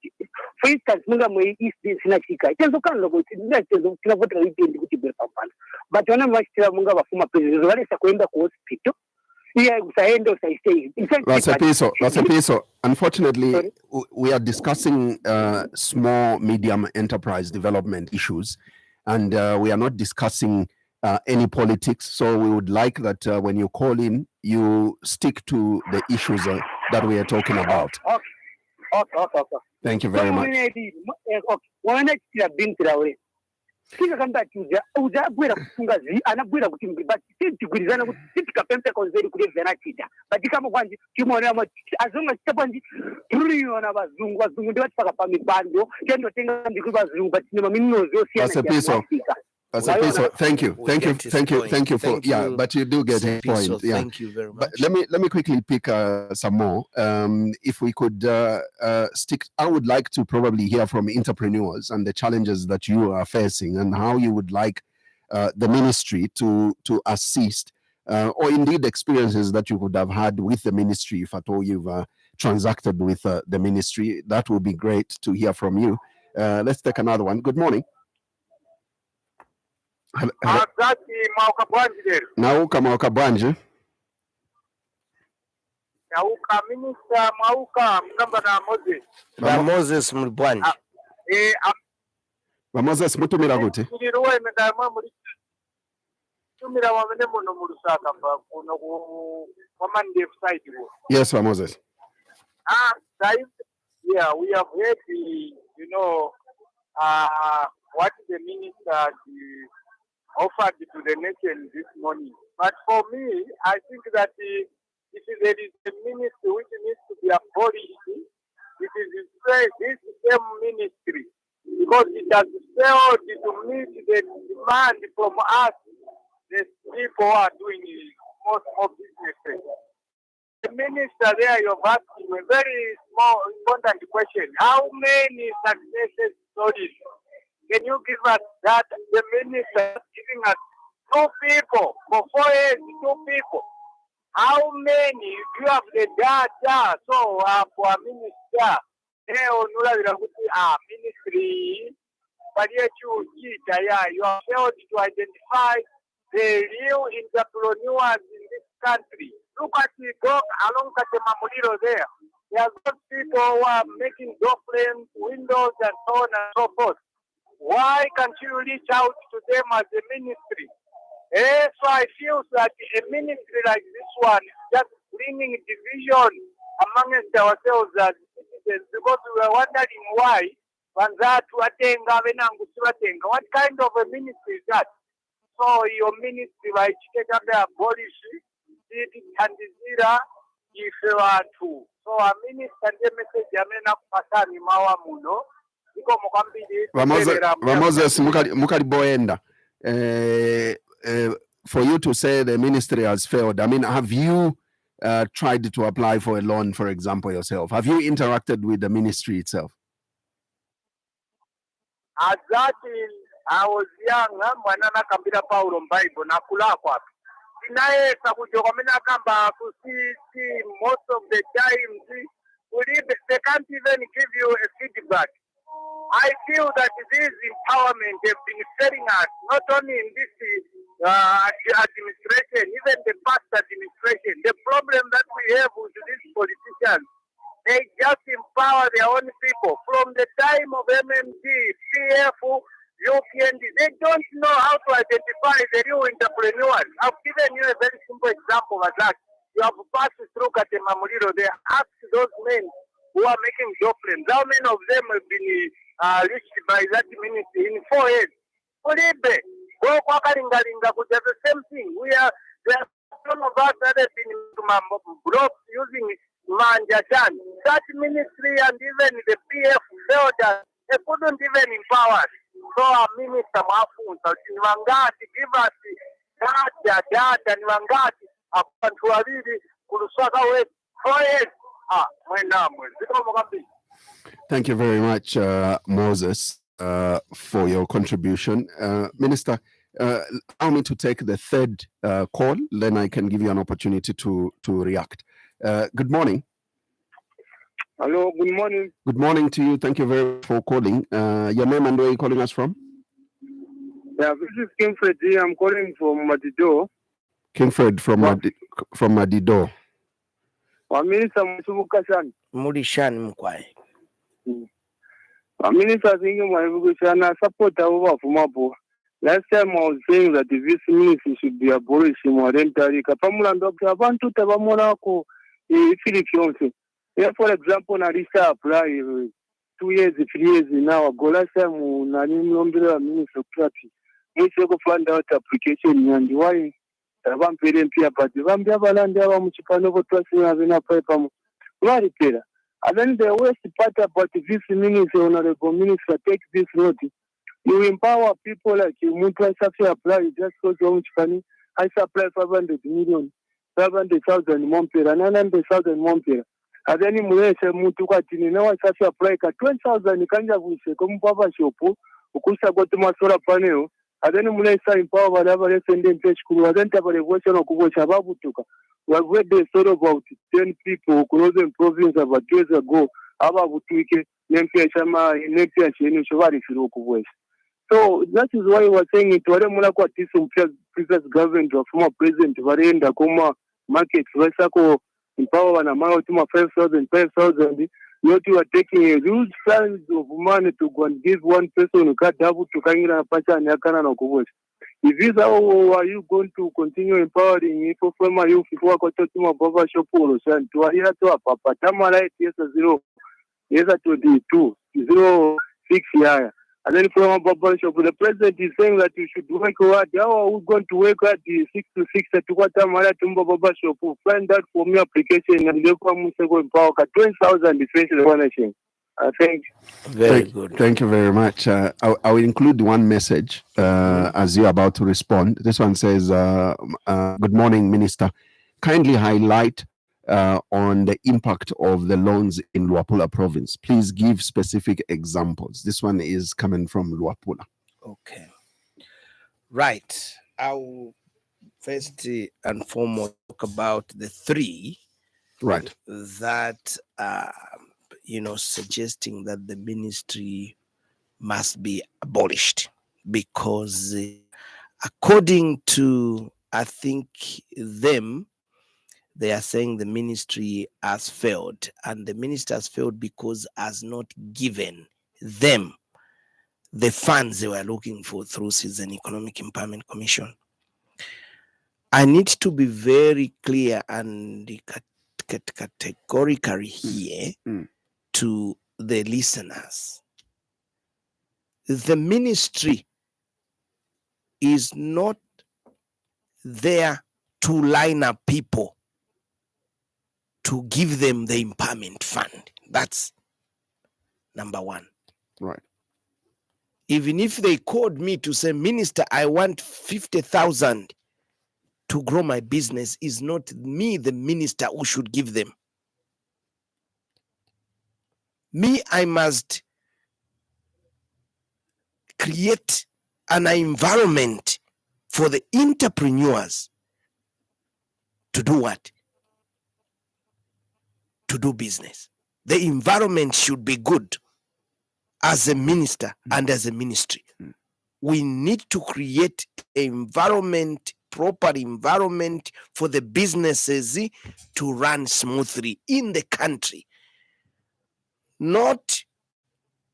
for instance munga mwe east this na chika tenzo kanlo kuti tenzo tunavota weekend kuti bwe pambana but wana mashira munga bafuma president wale sakwenda ku hospital yeah usaende usaistay. That's a piece. Unfortunately, we are discussing small medium enterprise development issues and we are not discussing any politics, so we would like that when you call in, you stick to the issues that we are talking about. Okay. Thank you very much. Kika kamba tuja bwera kufunga zi anabwera kuti but tigwirizana kuti tikapempe konzeri kule venachita but kama kwanji kimona azonga chitapanji turiona bazungu ndi vatipaka pa mipando kendo tenga ndikuba bazungu but ni maminozi osiyana. That's a piece. Thank you for yeah, but you do get a point. Yeah. Thank you very much. But let me quickly pick some more. If we could stick, I would like to probably hear from entrepreneurs and the challenges that you are facing and how you would like the ministry to assist, or indeed experiences that you would have had with the ministry if at all you've transacted with the ministry. That would be great to hear from you. Let's take another one. Good morning. Nauka mwaka bwanje. Nauka minister mwauka mkamba na Moses. Ba Moses mulibwanje. Ba Moses mutumira gute? Niliruwe mendamwe muri tumira wamene muno mu Lusaka pa kuno kwa Monday side go. Yes, Ba Moses. Yeah, we have heard what the minister offered to the nation this morning. But for me, I think that if there is a ministry which needs to be abolished, it is this same ministry, because it has failed to meet the demand from us, the people who are doing small businesses. The minister there, you've asked him a very small, important question. How many success stories can you give us that the minister is giving us 2 people for 4 years, 2 people? How many do you have the data? So for a minister, ministry, but yet you have failed to identify the real entrepreneurs in this country. Look at the dog along Katemamuliro there. There are those people who are making door frames, windows, and so on and so forth. Why can't you reach out to them as a ministry? So I feel that a ministry like this one is just bringing division amongst ourselves as citizens, because we were wondering why. What kind of a ministry is that? So your ministry, by Chiketabe abolish it, Tandizira, if you are to. So a minister, the message, Yamena Pasani Mawa Muno. Moses Mukali Boenda, for you to say the ministry has failed, I mean, have you tried to apply for a loan, for example, yourself? Have you interacted with the ministry itself? As that I was young, mwana nakambira Paulo Bible nakulako hapo. Inaweza kujoka mimi nakamba kusisi most of the time they can't even give you a feedback. I feel that this empowerment have been failing us, not only in this administration, even the past administration. The problem that we have with these politicians, they just empower their own people. From the time of MMD, PF, UPND, they don't know how to identify the real entrepreneurs. I've given you a very simple example of that. You have passed through Katemamuliro. They asked those men who are making job plans. How many of them have been reached by that ministry in 4 years? Kulibe, go kwa Kalingalinga, which is the same thing. There are some of us that have been blocked using Manjashan. That ministry and even the PF failed us. They couldn't even empower us. So our minister Mafunza, Niwangati, give us data, Niwangati, Apantualidi, Kulusaka West, 4 years. Thank you very much, Moses, for your contribution. Minister, allow me to take the third call, then I can give you an opportunity to react. Good morning. Hello, good morning. Good morning to you. Thank you very much for calling. Your name and where are you calling us from? Yeah, this is Kingfred here. I'm calling from Madido. Kingfred from Madido. Minister Musubukashan. Murishan Mkwai. Minister thinking my education support over from Abu. Last time I was saying that the vice minister should be abolished in Morentari. Kapamula Doctor Abantu Tabamonako, Philip Yonsi. Yeah, for example, Narisa apply 2 years, 3 years now. Go last time, Nani Nombila Minister of Traffic. We should go find out application and why. But the Vambia Valanda Muchipano Trusting has enough paper. And then the worst part about this minister, honorable minister, take this note. You empower people like you. Mutu I apply just because how much money I supply 500 million, 500,000 Mompera, 900,000 Mompera. And then you say Mutu Katini now I apply 20,000 Kanja Vuse, come Papa Shopo, Ukusa Gotumasora Paneo. And then you say empower whatever sending page Kuru, then have a version of Kubo Shababutuka. We have read the story about 10 people who closed in province about 2 years ago. Ababutuike, Nempia Shama, Nempia Shenu Shavari Firoku West. So that is why we were saying it. Wale mulako atisu previous government of former president Varenda Kuma market Vesako empower na mao tuma 5,000. Not you are taking a huge size of money to go and give one person who got double to Kangira Pacha and Yakana no Kuwait. If this how are you going to continue empowering people from you before Kototuma Baba Shopolo and to Ahira to a Papa Tamara yes 0 yes 22 06 year. And then from a Baba Shop, the president is saying that you should work hard. How are we going to work at the 6 to 6 at Watamara Tumba Baba Shop? Find that for me application and therefore Musego empower 20,000 defense donation. Thank you. Very good. Thank you very much. I will include one message as you're about to respond. This one says, good morning, Minister. Kindly highlight on the impact of the loans in Luapula province. Please give specific examples. This one is coming from Luapula. Okay. Right. I will first and foremost talk about the three Right. that suggesting that the ministry must be abolished because according to I think them, they are saying the ministry has failed, and the minister has failed because has not given them the funds they were looking for through Citizen Economic Empowerment Commission. I need to be very clear and categorically here to the listeners. The ministry is not there to line up people to give them the empowerment fund. That's number one. Right. Even if they called me to say, Minister, I want 50,000 to grow my business, is not me, the minister, who should give them. Me, I must create an environment for the entrepreneurs to do what? To do business. The environment should be good as a minister and as a ministry. We need to create environment, proper environment for the businesses to run smoothly in the country. Not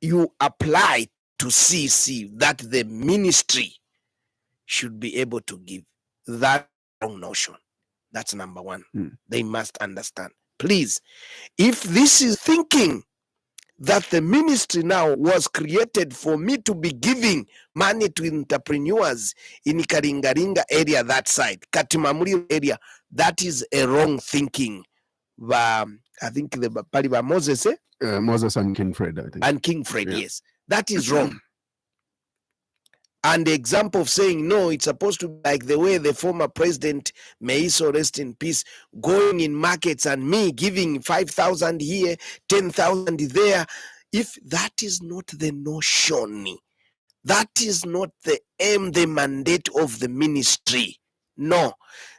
you apply to CC that the ministry should be able to give. That wrong notion. That's number one. They must understand. Please, if this is thinking that the ministry now was created for me to be giving money to entrepreneurs in Karingaringa area, that side, Katimamuri area, that is a wrong thinking. I think the Paliba Moses, Moses and King Fred, I think. And King Fred, yes. That is wrong. And the example of saying, no, it's supposed to be like the way the former president, may he so rest in peace, going in markets and me giving 5,000 here, 10,000 there. If that is not the notion, that is not the aim, the mandate of the ministry. No,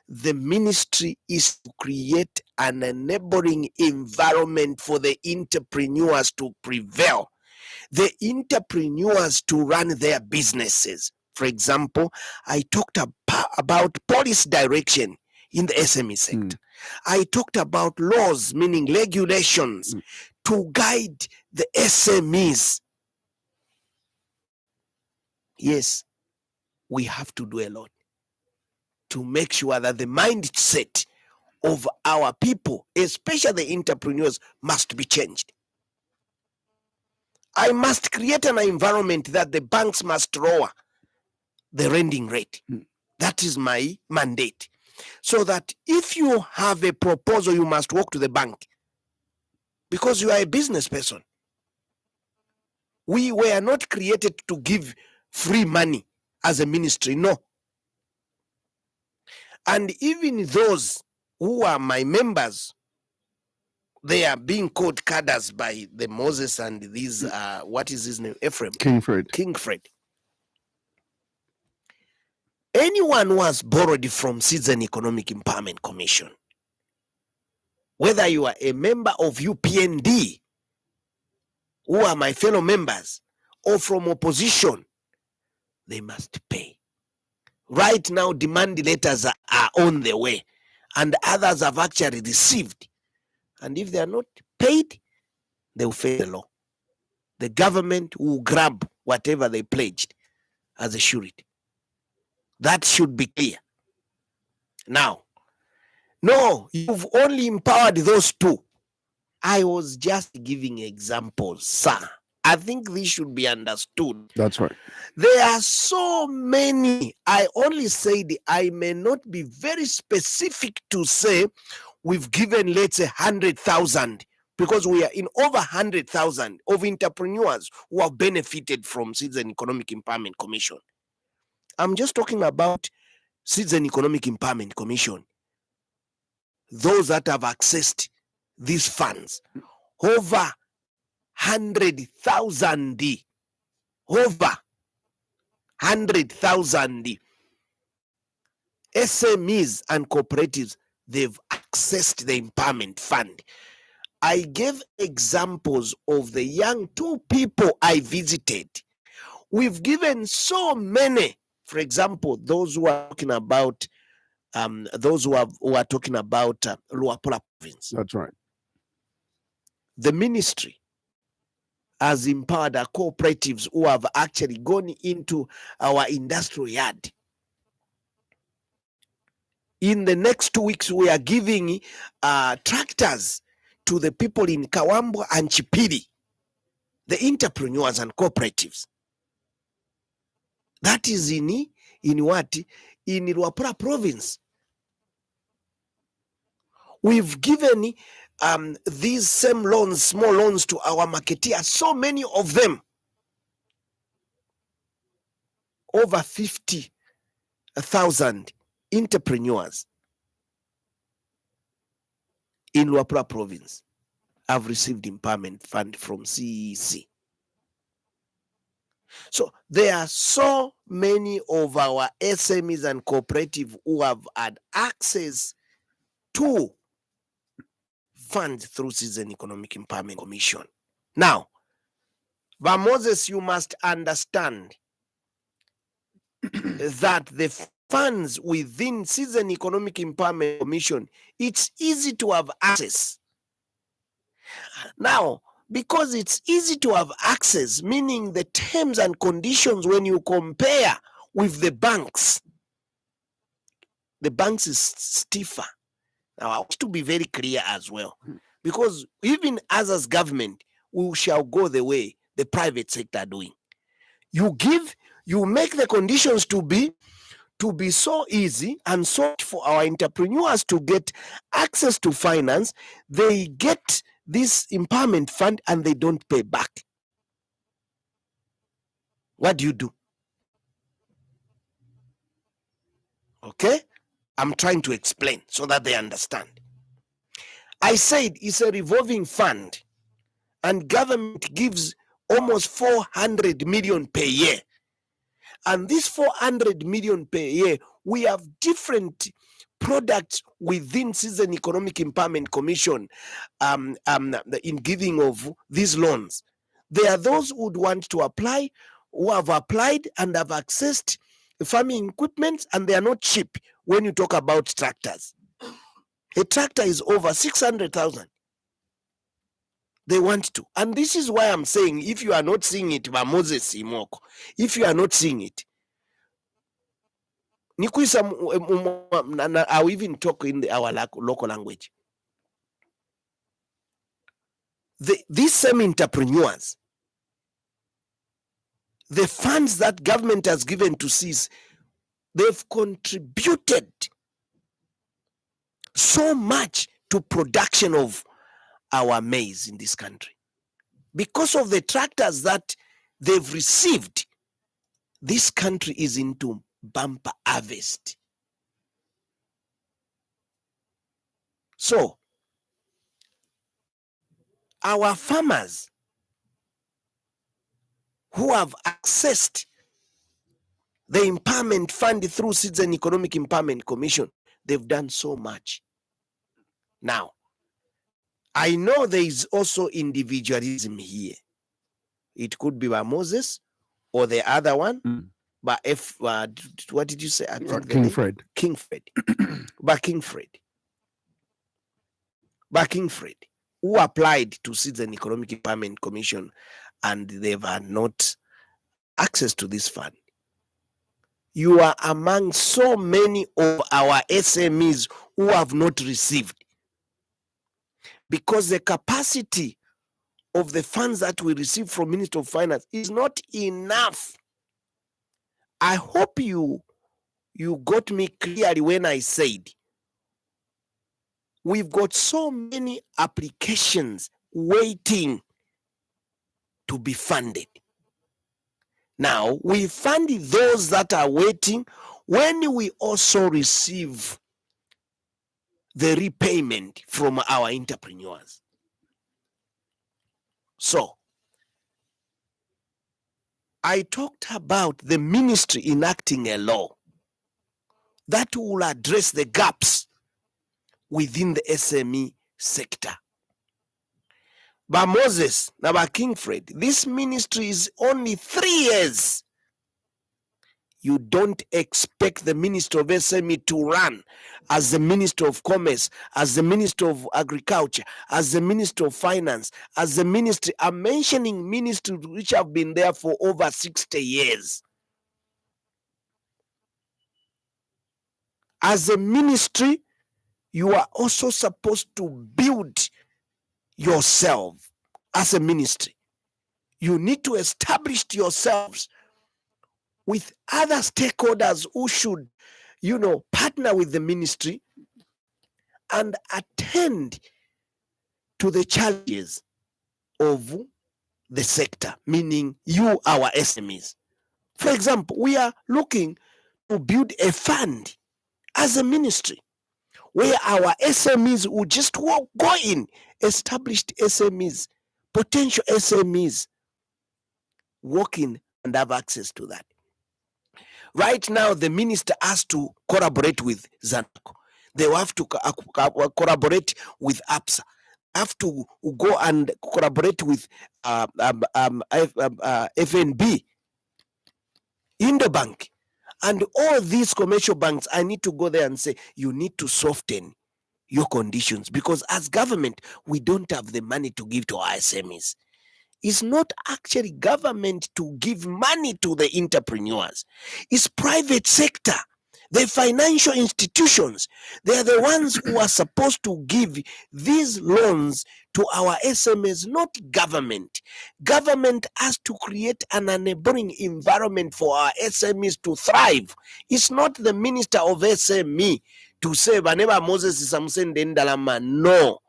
the ministry is to create an enabling environment for the entrepreneurs to prevail. The entrepreneurs to run their businesses. For example, I talked about policy direction in the SME sector. I talked about laws, meaning regulations, to guide the SMEs. Yes, we have to do a lot to make sure that the mindset of our people, especially the entrepreneurs, must be changed. I must create an environment that the banks must lower the lending rate. That is my mandate. So that if you have a proposal, you must walk to the bank because you are a business person. We were not created to give free money as a ministry, no. And even those who are my members, they are being called cadres by the Moses and these, what is his name? Ephraim. King Fred. King Fred. Anyone who has borrowed from Citizen Economic Empowerment Commission, whether you are a member of UPND, who are my fellow members, or from opposition, they must pay. Right now, demand letters are on the way, and others have actually received. And if they are not paid, they will face the law. The government will grab whatever they pledged as a surety. That should be clear. Now, no, you've only empowered those two. I was just giving examples, sir. I think this should be understood. That's right. There are so many. I only said I may not be very specific to say we've given, let's say, 100,000, because we are in over 100,000 of entrepreneurs who have benefited from Citizen Economic Empowerment Commission. I'm just talking about Citizen Economic Empowerment Commission. Those that have accessed these funds, over 100,000, over 100,000 SMEs and cooperatives, they've accessed the empowerment fund. I gave examples of the young two people I visited. We've given so many. For example, those who are talking about Luapula province. That's right. The ministry has empowered our cooperatives who have actually gone into our industrial yard. In the next 2 weeks, we are giving tractors to the people in Kawambo and Chipiri, the entrepreneurs and cooperatives. That is in what? In Luapula province. We've given these same loans, small loans, to our marketeers, so many of them. Over 50,000 entrepreneurs in Luapula province have received empowerment fund from CEC. So there are so many of our SMEs and cooperative who have had access to funds through Citizen Economic Empowerment Commission. Now, Moses, you must understand that the funds within Citizen Economic Empowerment Commission, it's easy to have access. Now, because it's easy to have access, meaning the terms and conditions when you compare with the banks is stiffer. Now, I want to be very clear as well, because even us as government, we shall go the way the private sector are doing. You make the conditions to be so easy and so for our entrepreneurs to get access to finance. They get this empowerment fund and they don't pay back. What do? Okay, I'm trying to explain so that they understand. I said it's a revolving fund and government gives almost 400 million per year. And this 400 million per year, we have different products within Citizen Economic Empowerment Commission in giving of these loans. There are those who would want to apply, who have applied and have accessed farming equipment, and they are not cheap when you talk about tractors. A tractor is over 600,000. They want to. And this is why I'm saying, if you are not seeing it, Moses Imoko, if you are not seeing it, I'll even talk in our local language. These same entrepreneurs, the funds that government has given to CIS, they've contributed so much to production of our maize in this country. Because of the tractors that they've received, this country is into bumper harvest. So, our farmers who have accessed the empowerment fund through Citizen Economic Empowerment Commission, they've done so much. Now, I know there is also individualism here. It could be by Moses or the other one, but what did you say? I think King Fred. King Fred. But King Fred, who applied to Citizen Economic Empowerment Commission and they've had not access to this fund. You are among so many of our SMEs who have not received, because the capacity of the funds that we receive from Ministry of Finance is not enough. I hope you got me clearly when I said we've got so many applications waiting to be funded. Now, we fund those that are waiting when we also receive the repayment from our entrepreneurs. So, I talked about the ministry enacting a law that will address the gaps within the SME sector. But Moses, now by King Fred, this ministry is only 3 years. You don't expect the Minister of SME to run as the Minister of Commerce, as the Minister of Agriculture, as the Minister of Finance, as the ministry. I'm mentioning ministries which have been there for over 60 years. As a ministry, you are also supposed to build yourself as a ministry. You need to establish yourselves with other stakeholders who should, partner with the ministry and attend to the challenges of the sector, meaning you, our SMEs. For example, we are looking to build a fund as a ministry where our SMEs will just go in, established SMEs, potential SMEs, working and have access to that. Right now, the minister has to collaborate with ZANACO. They will have to collaborate with APSA. Have to go and collaborate with FNB, Indobank, and all these commercial banks. I need to go there and say, you need to soften your conditions, because as government, we don't have the money to give to our SMEs. It's not actually government to give money to the entrepreneurs. It's private sector. The financial institutions, they are the ones who are supposed to give these loans to our SMEs, not government. Government has to create an enabling environment for our SMEs to thrive. It's not the minister of SME to say, whenever Moses is Ndalama. No.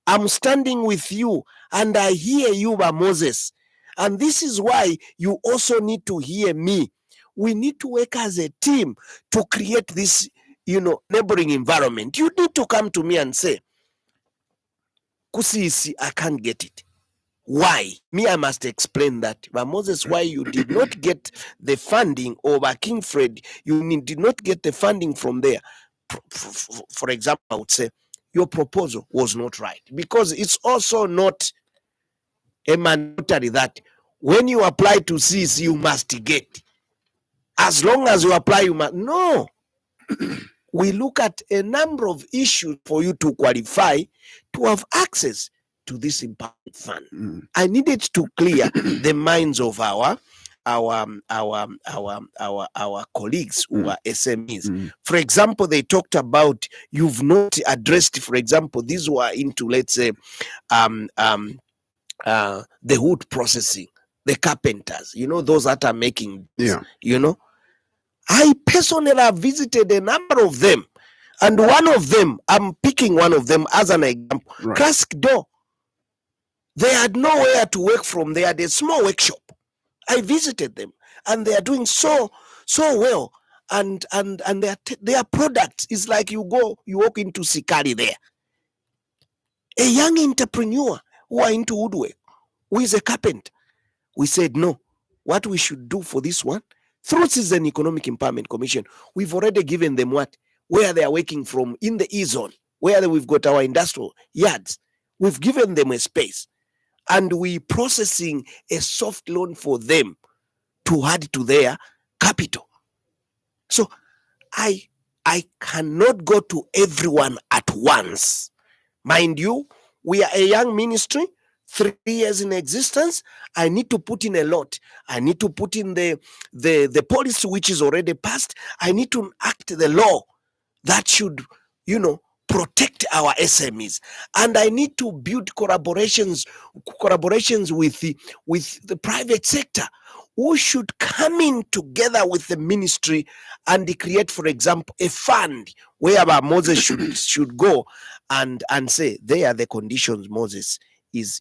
I'm standing with you and I hear you, Moses. And this is why you also need to hear me. We need to work as a team to create this, neighboring environment. You need to come to me and say, Kusisi, I can't get it. Why? Me, I must explain that. But Moses, why you did not get the funding, or by King Fred, you did not get the funding from there. For example, I would say, your proposal was not right, because it's also not a mandatory that when you apply to CC, you must get. As long as you apply, you must. No. We look at a number of issues for you to qualify to have access to this empowerment fund. I needed to clear the minds of our colleagues who are SMEs. For example, they talked about, you've not addressed, for example, these who are into, let's say, the wood processing, the carpenters, those that are making, I personally have visited a number of them, and one of them, I'm picking one of them as an example, right. Classic Door. They had nowhere to work from. They had a small workshop. I visited them, and they are doing so well. And their products is like you walk into Sikari there. A young entrepreneur who are into woodwork, who is a carpenter. We said, no, what we should do for this one, through Citizen Economic Empowerment Commission, we've already given them where they are working from in the E-zone, where we've got our industrial yards. We've given them a space, and we processing a soft loan for them to add to their capital. So I cannot go to everyone at once. Mind you, we are a young ministry, 3 years in existence. I need to put in a lot. I need to put in the policy which is already passed. I need to act the law that should, protect our SMEs. And I need to build collaborations with the private sector, who should come in together with the ministry and create, for example, a fund whereby Moses should go and say, there are the conditions, Moses, is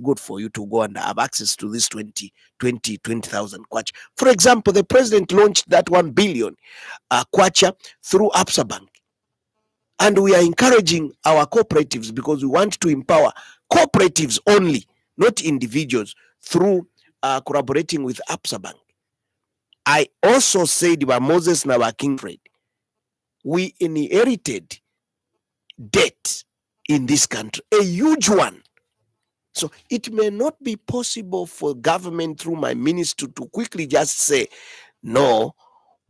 good for you to go and have access to this 20,000 kwacha. For example, the president launched that 1 billion kwacha through APSA Bank. And we are encouraging our cooperatives, because we want to empower cooperatives only, not individuals, through collaborating with APSA Bank. I also said by Moses and our King Fred, we inherited debt in this country, a huge one. So it may not be possible for government through my ministry to quickly just say, no,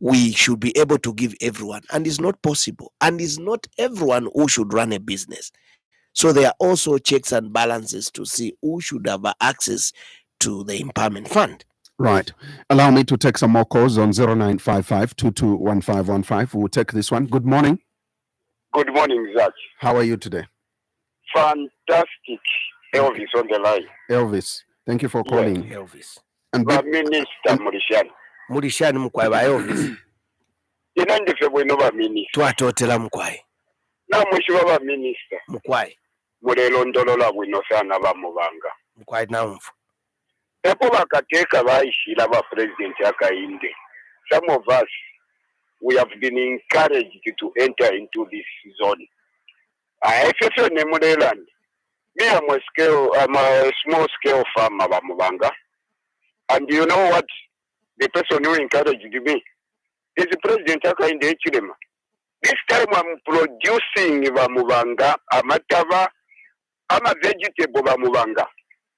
we should be able to give everyone. And it's not possible. And it's not everyone who should run a business. So there are also checks and balances to see who should have access to the empowerment fund. Right. Allow me to take some more calls on 0955 221515. We'll take this one. Good morning. Good morning, Zach. How are you today? Fantastic. Elvis on the line. Elvis, thank you for calling. Yeah. Elvis. And Minister Murishani. Murishani mkwai wa Elvis. Ina ndife bwino ba minister. Twatotela mkwai. Na mwishiwa ba minister. Mkwai. Mulelo ndolola bwino sana ba Mubanga. Mkwai na mfu. Epo bakateka baishila ba president akainde. Some of us, we have been encouraged to enter into this zone. I feel in Mudeland. Me, I'm a small scale farmer, Mubanga. And you know what? The person who encouraged me is the President Hakainde Hichilema. This time I'm producing Mubanga, Amatava, I'm a vegetable Mubanga.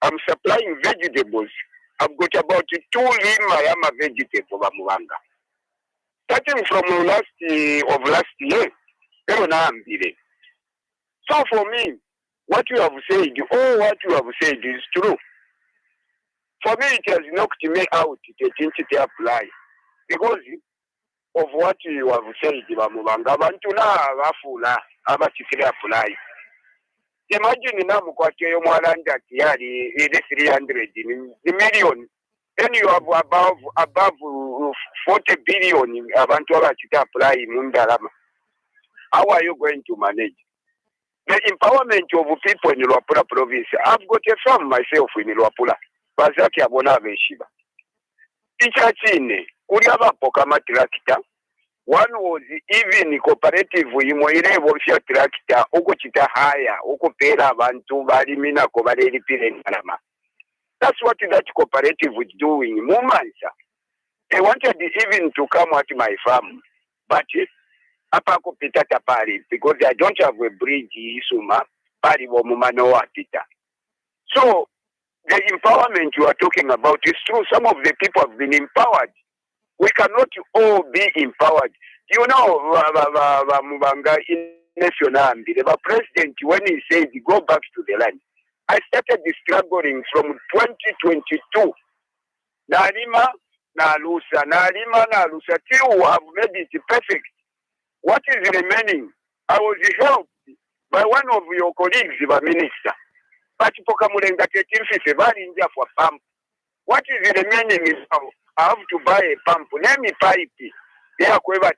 I'm supplying vegetables. I've got about 2 lima, I'm a vegetable Mubanga. Starting from last year, so for me, what you have said is true. For me, it has knocked me out to apply because of what you have said. Apply. Imagine now Mukwakeyo Mwalanda Tiari 300 million. Then you have above 40 billion abantu abachita apply Mundarama. How are you going to manage? The empowerment of people in Luapula province. I've got a farm myself in Luapula. Bazaki abona beshiba. Ichachine, Uriaba Pokama tractor. One was even cooperative imoire vosia tractor, Okochita haya, Okopera Bantu, Barimina, Kovareli Pirenama. That's what that cooperative was doing. Mumansa. They wanted even to come at my farm. But Apako Pita Tapari, because I don't have a bridge, Isuma, Paribo Mumanoa Pita. So the empowerment you are talking about is true. Some of the people have been empowered. We cannot all be empowered. You know, Mubanga in National, the president, when he said, go back to the land, I started struggling from 2022. Narima, Nalusa, till we have made it perfect. What is remaining? I was helped by one of your colleagues, the minister. But Pokamulenga India for pump. What is remaining is now I have to buy a pump. Let me pipe it. They are going to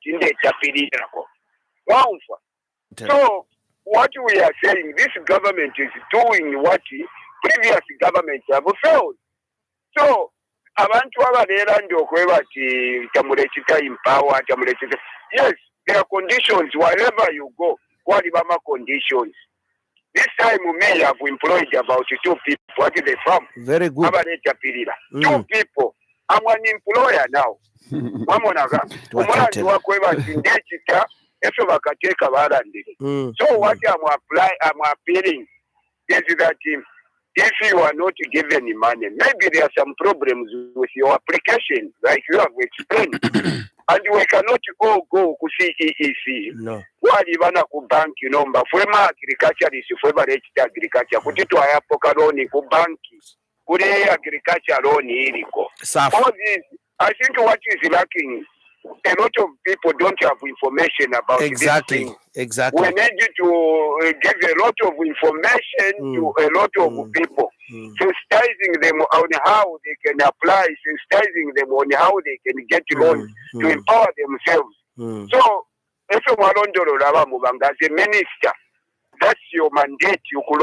So what we are saying, this government is doing what previous governments have failed. So abantu abalera ndokweba ti tamulekita empower tamulekita. Yes, there are conditions wherever you go. What are conditions? This time we may have employed about 2 people. What is the farm? Very good. 2 people. I'm an employer now. Mamonaga. Umwana wakweba tindechita eso bakateka barandire. So what I'm appealing is that if you are not given money, maybe there are some problems with your application, like you have explained. And we cannot all go to see EEC. No. What even a bank, you know, but for my agriculture is for agriculture. Put it to a pocaroni, go bank, good agriculture loan. All this, I think what is lacking, a lot of people don't have information about this thing. Exactly. We need to give a lot of information to a lot of people, sensitizing them on how they can apply, sensitizing them on how they can get loans to empower themselves. So, if you want to as a minister, that's your mandate. You could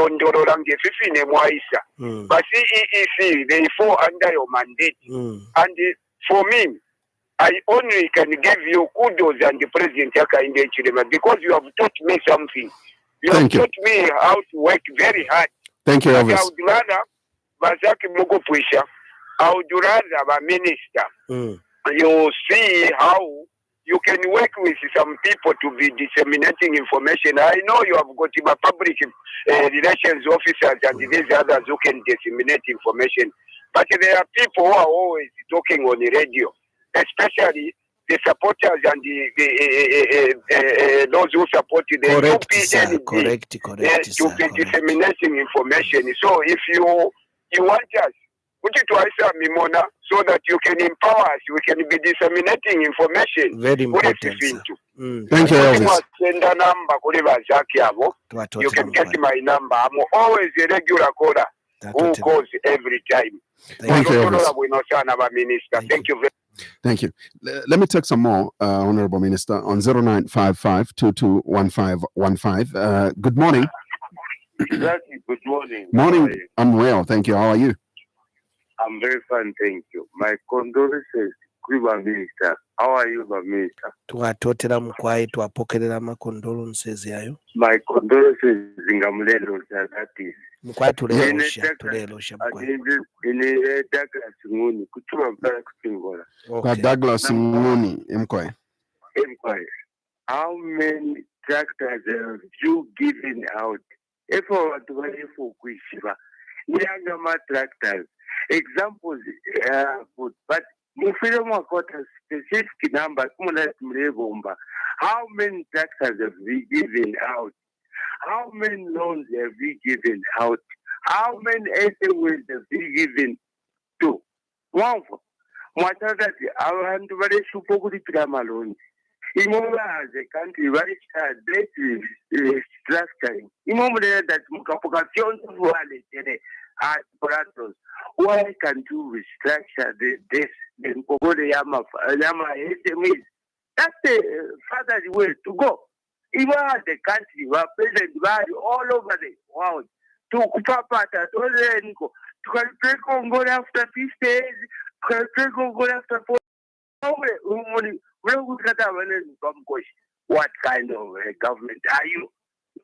but CEEC, they fall under your mandate. And for me, I only can give you kudos and the President Hakainde Hichilema because you have taught me something. You have taught me how to work very hard. Thank you, Elvis. I would rather Bazaki Mugo Pusha, I would rather a minister. You see how you can work with some people to be disseminating information. I know you have got public relations officers and these others who can disseminate information. But there are people who are always talking on the radio, especially the supporters and those who support the correct, to be disseminating information. So if you want us, put it to us, Mimona, so that you can empower us, we can be disseminating information. Very important. Thank you, Elvis. Send a number, you can get my number. I'm always a regular caller who calls every time. Thank you, Elvis. Thank you very much. Thank you. Let me take some more, Honorable Minister, on 0955 221515. Good morning. Exactly. Good morning. Morning. I'm well, thank you. How are you? I'm very fine, thank you. My condolences Kuiba Minister. How are you, Minister? Twatotera mukwayi twapokerera condolences yayo. My condolences zingamulelo that is. Mukwayi tulelosha mukwayi. Ine Douglas Nguni kuchuma mpaka kutingola. Kwa Douglas Nguni Mkwayi. How many tractors have you given out? If I want to buy for Kushiba, Nyangama tractors. Examples, but Mufilm got a specific number. How many tractors have we given out? How many loans have we given out? How many SMEs have we given to? One for Mwatagati, our hand very super good loans. Imova as a country very structuring. Imova that Mukapocation at Pratos. Why can't you restructure this? Then Yama SMEs. That's the further way to go. Even the country were present all over the world to Kupapata, to take on go after 50 days, take on go after 4 what kind of government are you?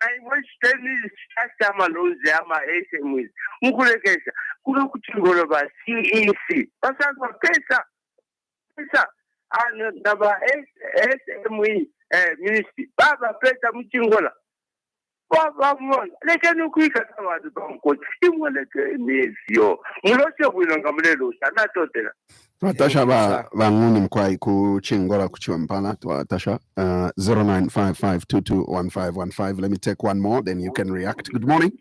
I was telling you, structure Malone, Zama, SMEs, Mukurekesa, Kurukuchingolova, CEC, Pasaka Pesa, and Naba SME ministry, Baba Pesa Muchingola. Baba Mon, let a new quick at the Concord. He will let me yo. Mulosha will not come to Sanato. Tasha Vanguni Mkwayi kuchingola kuchiwa mpana Tasha 0955221515. Let me take one more, then you can react. Good morning.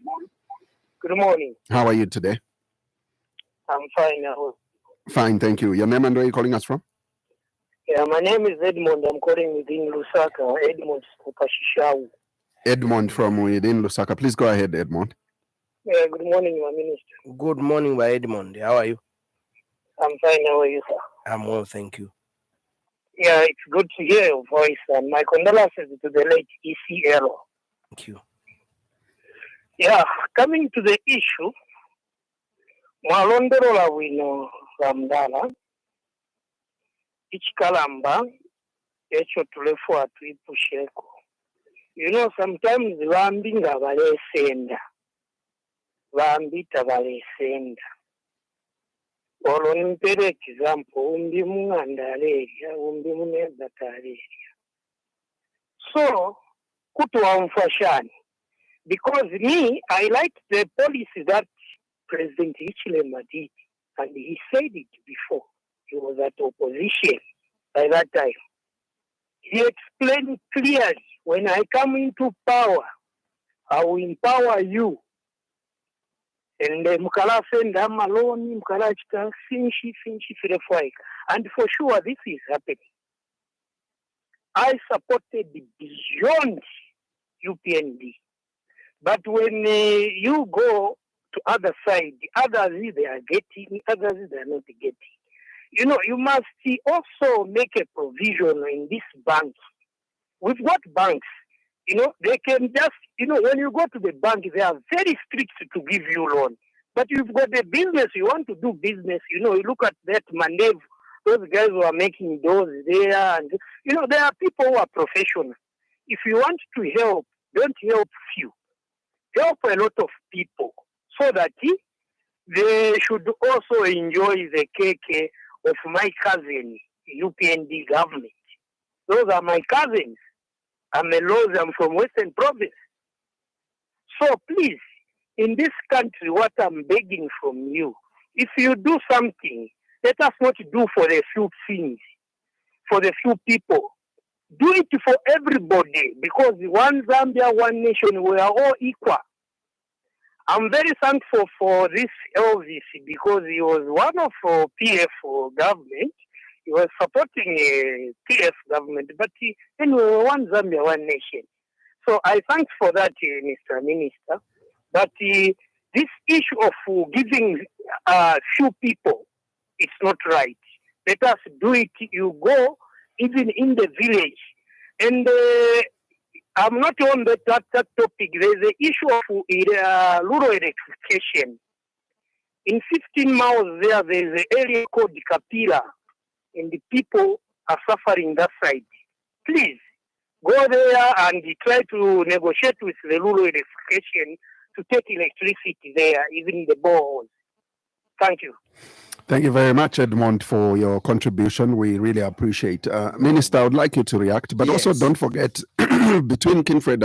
Good morning. How are you today? I'm fine. Fine, thank you. Your name and where are you calling us from? Yeah, my name is Edmond. I'm calling within Lusaka. Edmond Kupashishau. Edmond from within Lusaka. Please go ahead, Edmond. Yeah, good morning, my minister. Good morning, my Edmond. How are you? I'm fine. How are you, sir? I'm well, thank you. Yeah, it's good to hear your voice. And my condolences to the late ECL. Thank you. Yeah, coming to the issue, Mwalonderola wino Ramdala, Ichikalamba, Echo Tulefu Atuipusheko. You know, sometimes Vambinga Vale Senda, Vambita Vale Senda. Olompere example, Umbimu and Aleria, Umbimu Nebataria. So, Kutu Fashion. Because me, I like the policy that President Hichilema did, and he said it before. He was at opposition by that time. He explained clearly, when I come into power, I will empower you. And Mukala senda maloni, Mukala chika, finchi firefuaika. And for sure, this is happening. I supported beyond UPND. But when you go to other side, others they are getting, others they are not getting. You know, you must also make a provision in this bank. With what banks? You know, they can just, you know, when you go to the bank, they are very strict to give you loan. But you've got a business, you want to do business, you know, you look at that Mandev, those guys who are making those there, and, you know, there are people who are professional. If you want to help, don't help few. Help a lot of people so that they should also enjoy the cake of my cousin, UPND government. Those are my cousins. I'm from Western Province. So please, in this country, what I'm begging from you, if you do something, let us not do for a few things, for the few people. Do it for everybody, because one Zambia, one nation, we are all equal. I'm very thankful for this Elvis, because he was one of PF government. He was supporting PF government, but anyway, one Zambia, one nation. So I thank for that, Mr. Minister. But this issue of giving few people, it's not right. Let us do it. You go even in the village. And I'm not on that topic. There's the issue of rural electrification. In 15 miles there is an area called Kapila. and the people are suffering that side. Please go there and try to negotiate with the rural electrification to take electricity there, even the boreholes. Thank you. Thank you very much, Edmond, for your contribution. We really appreciate. Minister, I would like you to react, but also don't forget between Kinfred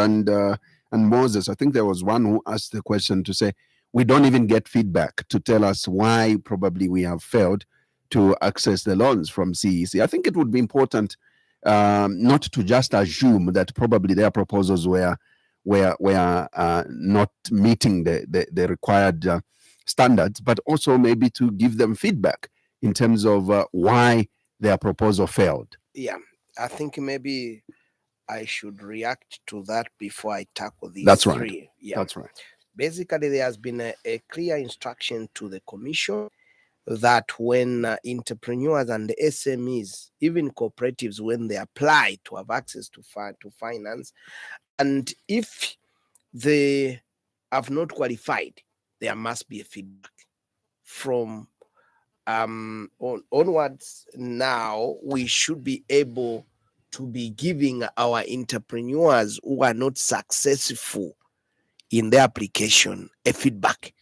and Moses, I think there was one who asked the question to say we don't even get feedback to tell us why probably we have failed to access the loans from CEC. I think it would be important not to just assume that probably their proposals were not meeting the required standards, but also maybe to give them feedback in terms of why their proposal failed. Yeah, I think maybe I should react to that before I tackle these That's right. three. Yeah, that's right. Basically, there has been a clear instruction to the Commission that when entrepreneurs and the SMEs, even cooperatives, when they apply to have access to finance, and if they have not qualified, there must be a feedback from onwards. Now we should be able to be giving our entrepreneurs who are not successful in their application a feedback.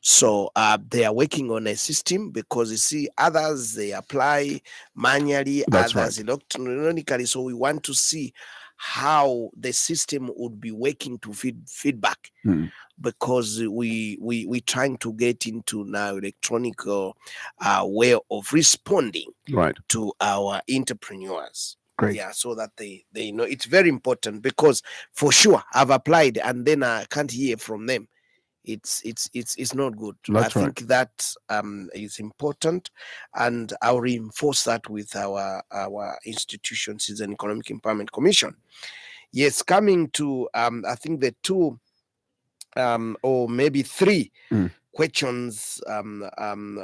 So they are working on a system, because you see others, they apply manually, That's others electronically. So we want to see how the system would be working to feedback, because we trying to get into now electronic way of responding to our entrepreneurs. Great. Yeah, so that they know. It's very important, because for sure I've applied and then I can't hear from them. It's not good. That's I think that is important, and I'll reinforce that with our institutions, is an Economic Empowerment Commission. Yes, coming to I think the two or maybe three questions,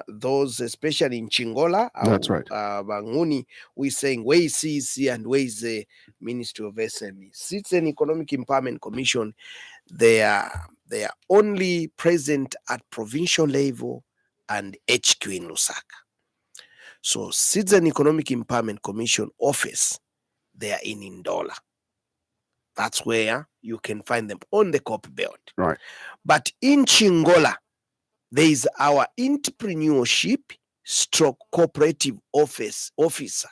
those especially in Chingola. That's right. Banguni, we're saying where is CEC and where is the Ministry of SME? It's an Economic Empowerment Commission. They are only present at provincial level and HQ in Lusaka. So Citizen Economic Empowerment Commission office, they are in Ndola. That's where you can find them on the Copper Belt. Right. But in Chingola, there is our entrepreneurship stroke cooperative officer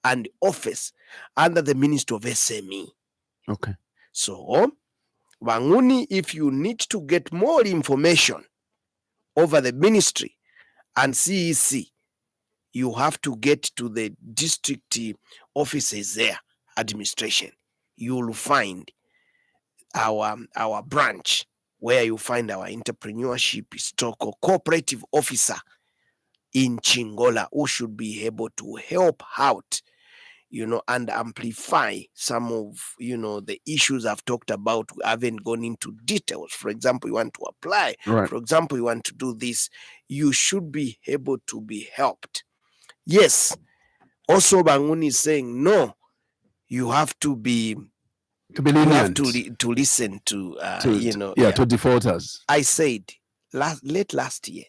and office under the Ministry of SME. Okay. So Banguni, if you need to get more information over the ministry and CEC, you have to get to the district offices there, administration. You will find our branch where you find our entrepreneurship stroke or cooperative officer in Chingola, who should be able to help out, and amplify some of, the issues I've talked about. We haven't gone into details. For example, you want to apply, for example, you want to do this, you should be able to be helped. Yes. Also, Banguni is saying, no, you have to be lenient. To listen to defaulters. I said late last year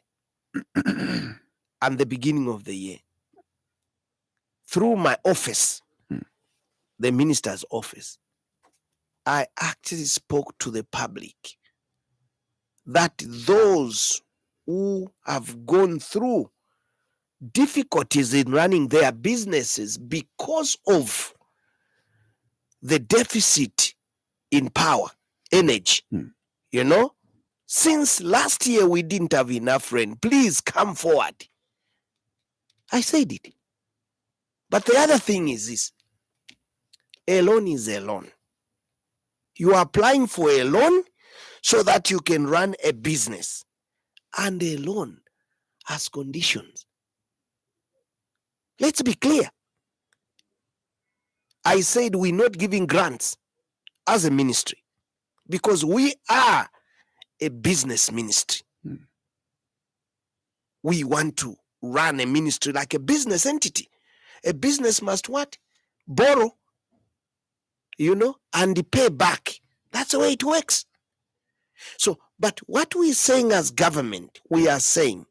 and the beginning of the year, through my office, the minister's office, I actually spoke to the public that those who have gone through difficulties in running their businesses because of the deficit in power, energy, since last year we didn't have enough rain. Please come forward. I said it. But the other thing is this: a loan is a loan. You are applying for a loan so that you can run a business, and a loan has conditions. Let's be clear. I said we're not giving grants as a ministry because we are a business ministry. We want to run a ministry like a business entity. A business must what? Borrow, and pay back. That's the way it works. So, but what we're saying as government, we are saying,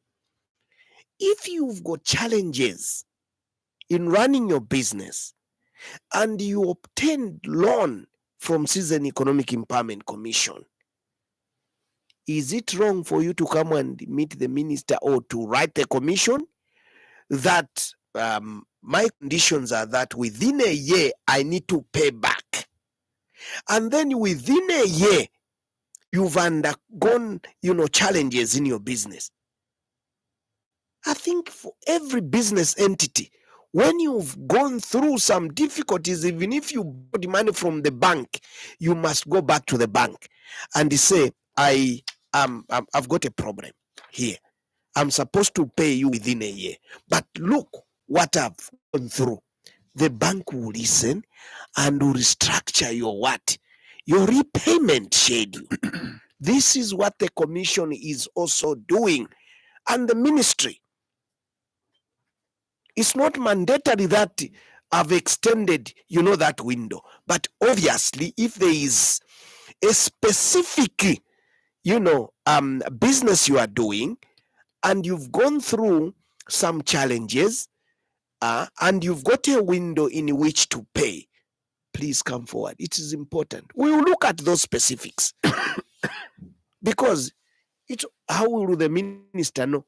if you've got challenges in running your business and you obtained loan from Citizen Economic Empowerment Commission, is it wrong for you to come and meet the minister or to write the commission that my conditions are that within a year I need to pay back, and then within a year you've undergone, challenges in your business? I think for every business entity, when you've gone through some difficulties, even if you borrowed money from the bank, you must go back to the bank and say, I've got a problem here. I'm supposed to pay you within a year, but look what I've gone through. The bank will listen and will restructure your repayment schedule. This is what the commission is also doing, and the ministry. It's not mandatory that I've extended, that window, but obviously if there is a specific, business you are doing, and you've gone through some challenges, and you've got a window in which to pay, please come forward. It is important. We will look at those specifics because how will the minister know?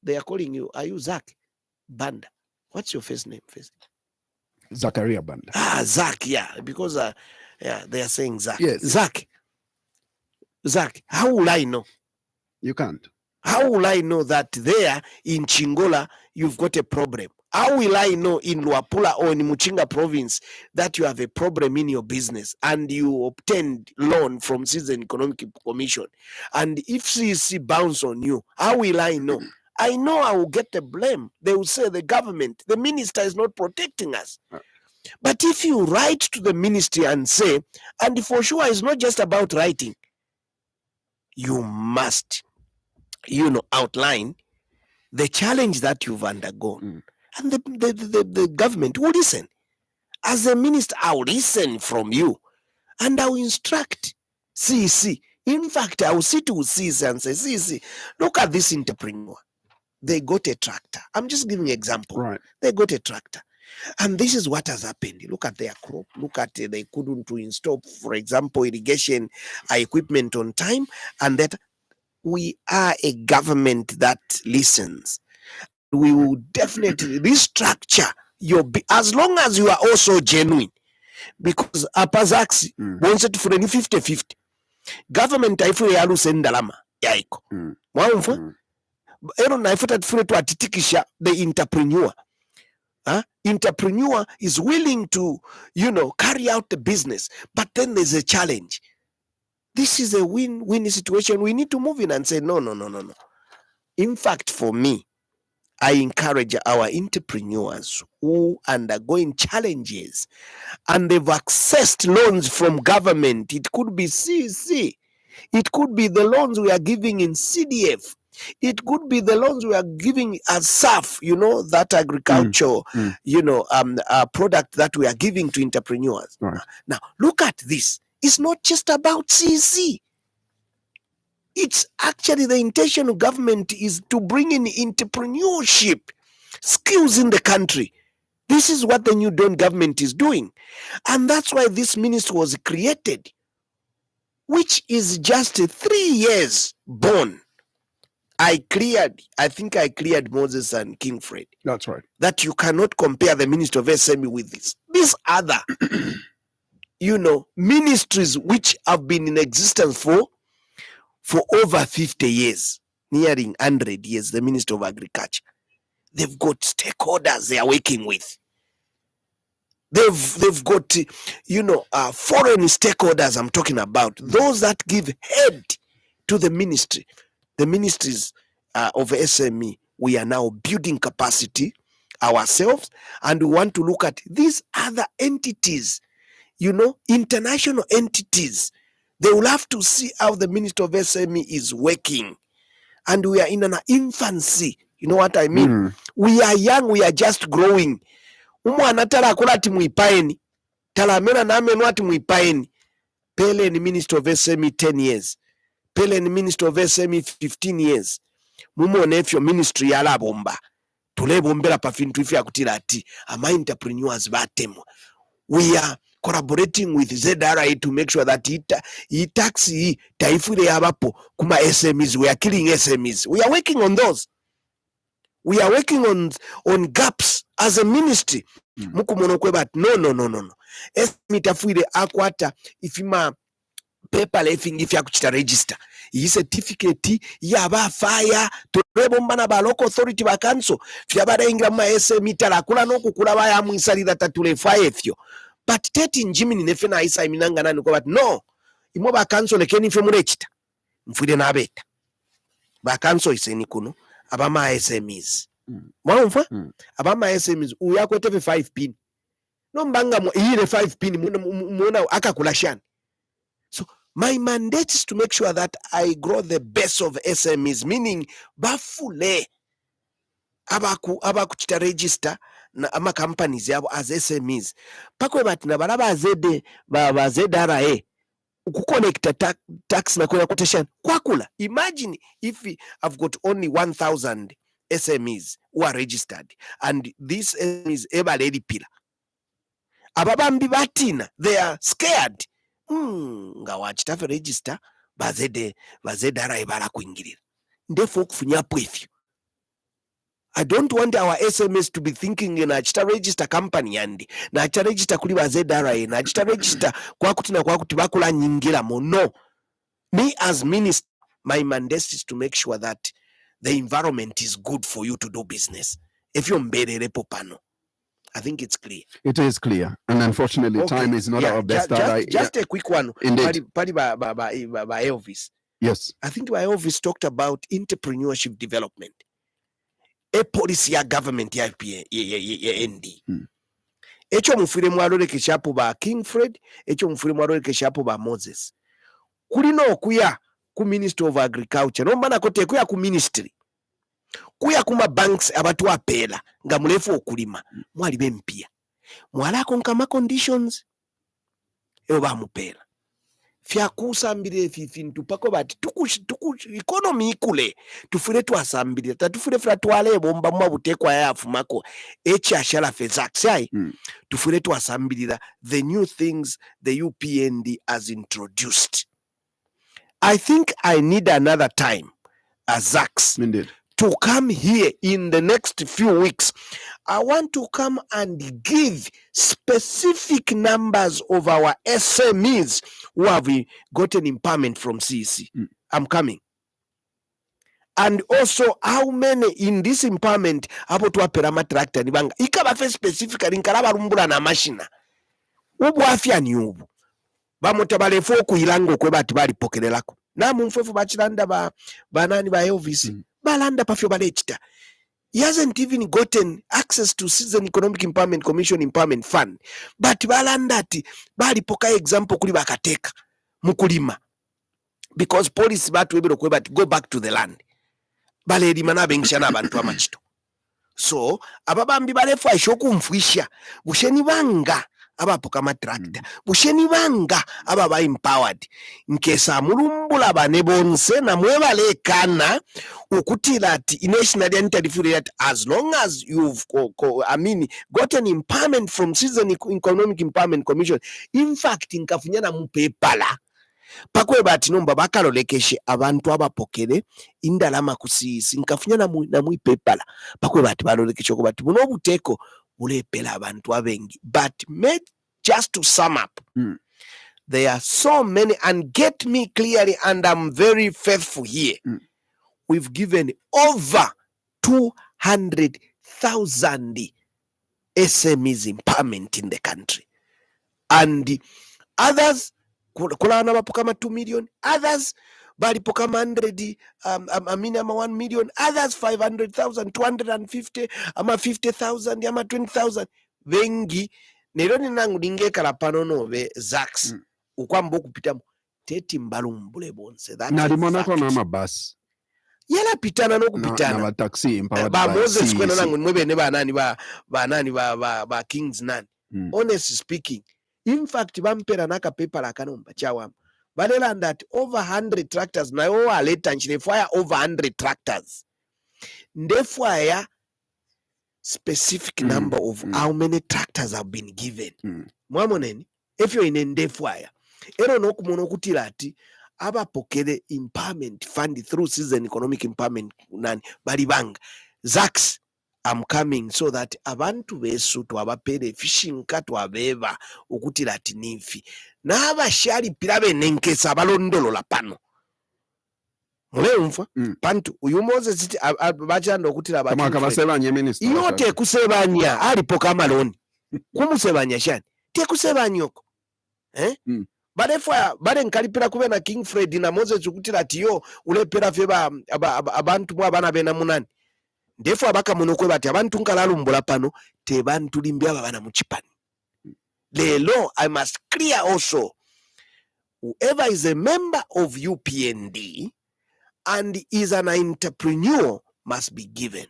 They are calling you. Are you Zach Banda? What's your first name? Zachariah Banda. Zach, yeah, because they are saying Zach. Yes. Zach, how will I know? You can't. How will I know that there in Chingola you've got a problem? How will I know in Luapula or in Muchinga province that you have a problem in your business and you obtained loan from Citizen Economic Commission? And if CEC bounce on you, how will I know? I know I will get the blame. They will say the government, the minister is not protecting us. But if you write to the ministry and say, and for sure it's not just about writing, you must, outline the challenge that you've undergone. And the government will listen. As a minister, I'll listen from you and I'll instruct CEC. In fact, I'll sit with CEC and say, CEC, look at this entrepreneur. They got a tractor. I'm just giving an example. Right. They got a tractor. And this is what has happened. Look at their crop. Look at they couldn't install, for example, irrigation equipment on time. And that we are a government that listens. We will definitely restructure as long as you are also genuine. Because Apazax wants it for any 50-50. Government ifwe yalu sendalama yaiko. Mwaumfa? Ero na ifwe tafure tu atitikisha the entrepreneur. Entrepreneur is willing to, carry out the business, but then there's a challenge. This is a win-win situation. We need to move in and say, no. In fact, for me, I encourage our entrepreneurs who undergoing challenges and they've accessed loans from government. It could be CEC. It could be the loans we are giving in CDF. It could be the loans we are giving as SAF, that agriculture, product that we are giving to entrepreneurs. Right. Now, look at this. It's not just about CEC. It's actually the intention of government is to bring in entrepreneurship skills in the country. This is what the New Dawn government is doing. And that's why this ministry was created, which is just 3 years born. I think I cleared Moses and King Fred. That's right. That you cannot compare the ministry of SME with this. These other, ministries which have been in existence for over 50 years, nearing 100 years, the Ministry of Agriculture. They've got stakeholders they are working with. They've got, foreign stakeholders I'm talking about. Those that give head to the ministry. The ministries of SME, we are now building capacity ourselves, and we want to look at these other entities, international entities. They will have to see how the Ministry of SME is working. And we are in an infancy. You know what I mean? We are young, we are just growing. Umwana tala akula ati muipaeni. Tala mena na amenu ati muipaeni. Pele ni Ministry of SME 10 years. Pele ni Ministry of SME 15 years. Mumo nefyo ministry yala bomba. tulebombera pa fintu ife akutira ati ama entrepreneurs batemwa. We are collaborating with ZRA to make sure that taxi taifure abapo kuma SMEs. We are killing SMEs. We are working on those. We are working on gaps as a ministry. Mukumono kwebat no. SME tafuire akwata ifima paper lefing if yakuchita register. Iyi certificate yaba fire tulebombana ba local authority ba council fyabada ingira ma SME tala kula nokukula baya mwisalira tatule fire fyo. But teti njimini nefena isa iminanga nani kwa but no. Imo ba council lekeni fe murechita. Mfuide na beta. Ba council iseni kuno abama SMEs. Mwaumfa? Abama SMEs uyako teve 5 pin. No mbanga ile 5 pin muona akakula shani. So my mandate is to make sure that I grow the best of SMEs, meaning bafule abakuchita register na ama companies yabo as SMEs. Pakwe bati na balaba zede ba ZRA kuconnect tax na kwa quotation kwakula. Imagine if I've got only 1,000 SMEs who are registered and these SMEs eba lady pillar. Ababambi batina, they are scared. Nga wachitafe register bazedara ibara kuingirira. Ndefo kufunyapo ifyo. I don't want our SMS to be thinking in a chita register company yandi. Na chita register kuli bazedara na chita register kwa kuti bakula nyingira mo. No. Me as minister, my mandate is to make sure that the environment is good for you to do business. If you're mbere pano. I think it's clear. It is clear. And unfortunately, time is not our best. Just a quick one. Indeed. By Elvis. Yes. I think by Elvis talked about entrepreneurship development. A policy ya government ya ND. Echo mufire mwalole keshapo ba King Fred, echo mufire mwalole keshapo ba Moses. Kulino okuya ku Ministry of Agriculture. No mbana kote kuya ku ministry. Kuya kuma banks abatu apela nga mulefu okulima mwali bempia mwalako nkama conditions eba mupela fya kusambire fifintu pako bati tuku economy ikule tufure twasambire tatufure fra twale bomba mwa butekwa yafumako ekyashala fezaksai tufure twasambirira the new things the UPND has introduced. I think I need another time as Zax. Indeed. To come here in the next few weeks. I want to come and give specific numbers of our SMEs who have gotten empowerment from CEC. I'm coming. And also how many in this empowerment hapo tu aperama tractor ni banga. Ikaba fe specifically nkalaba rumbula na mashina. Ubu afya ni ubu. Bamutabale fo kuilango kwe bati bali pokelelako. Na mumfefu bachilanda banani ba Elvis. Balanda pafyo balechita. He hasn't even gotten access to Citizen Economic Empowerment Commission Empowerment Fund. But balanda ati bali poka example kuli bakateka mukulima. Because police batu webero kwe bati go back to the land. Bale edimana bengishana abantu amachito. So ababambi balefu aishoku mfuisha. Busheni banga abapoka matractor. Busheni banga ababa empowered. Nkesa mulumbula banebonse na mwebale kana ukutila ati national identity as long as you've gotten empowerment from Citizen Economic Empowerment Commission. In fact, nkafunyana mupepala. Pakwe bati nomba bakalolekeshe abantu abapokere indalama kusisi nkafunyana na muipepala. Pakwe bati balolekeshe ko bati buno buteko bulepela abantu abengi. But just to sum up, there are so many, and get me clearly, and I'm very faithful here. We've given over 200,000 SMEs empowerment in the country. And others, kulana mapokama 2 million, others, bali pokama 100, 1 million, others 500,000, 250, 50,000, 20,000. Vengi, neroni nangu ningekala pano nove Zax. Ukwambo kupitamu. Teti mbalumbule bonse. Na limonako na mabasi. Yala pitana no kupitana. Na taxi empowered ba by Moses CEC. kwena nangu mwebe neba ba Kings nani. Honestly speaking. In fact, bampera naka paper la kanomba chawam. Badela that over 100 tractors na owa leta nchile fire over 100 tractors. Ndefwaya specific number of how many tractors have been given. Mwamoneni, if you're in Ndefwaya, ero nokumono kutira ati abapokere empowerment fund through season economic empowerment nani balibanga. Zax, I'm coming so that abantu besu twabapere fishing twabeba okutira ati ninfi. N'abashali pirabe nenkesa balondolola pano. Mulumva pantu uyu Moses bachanda okutira abantu kama kabasebanye minister yote kusebanya alipo kama loni kumusebanya shani te kusebanyoko bale nkalipira kube na King Fred na Moses okutira ati yo ulepera feba abantu mwabana bena munani ndefu abaka munokwe bati abantu nkalalumbula pano te bantu limbya babana muchipani lelo. I must clear also, whoever is a member of UPND and is an entrepreneur must be given.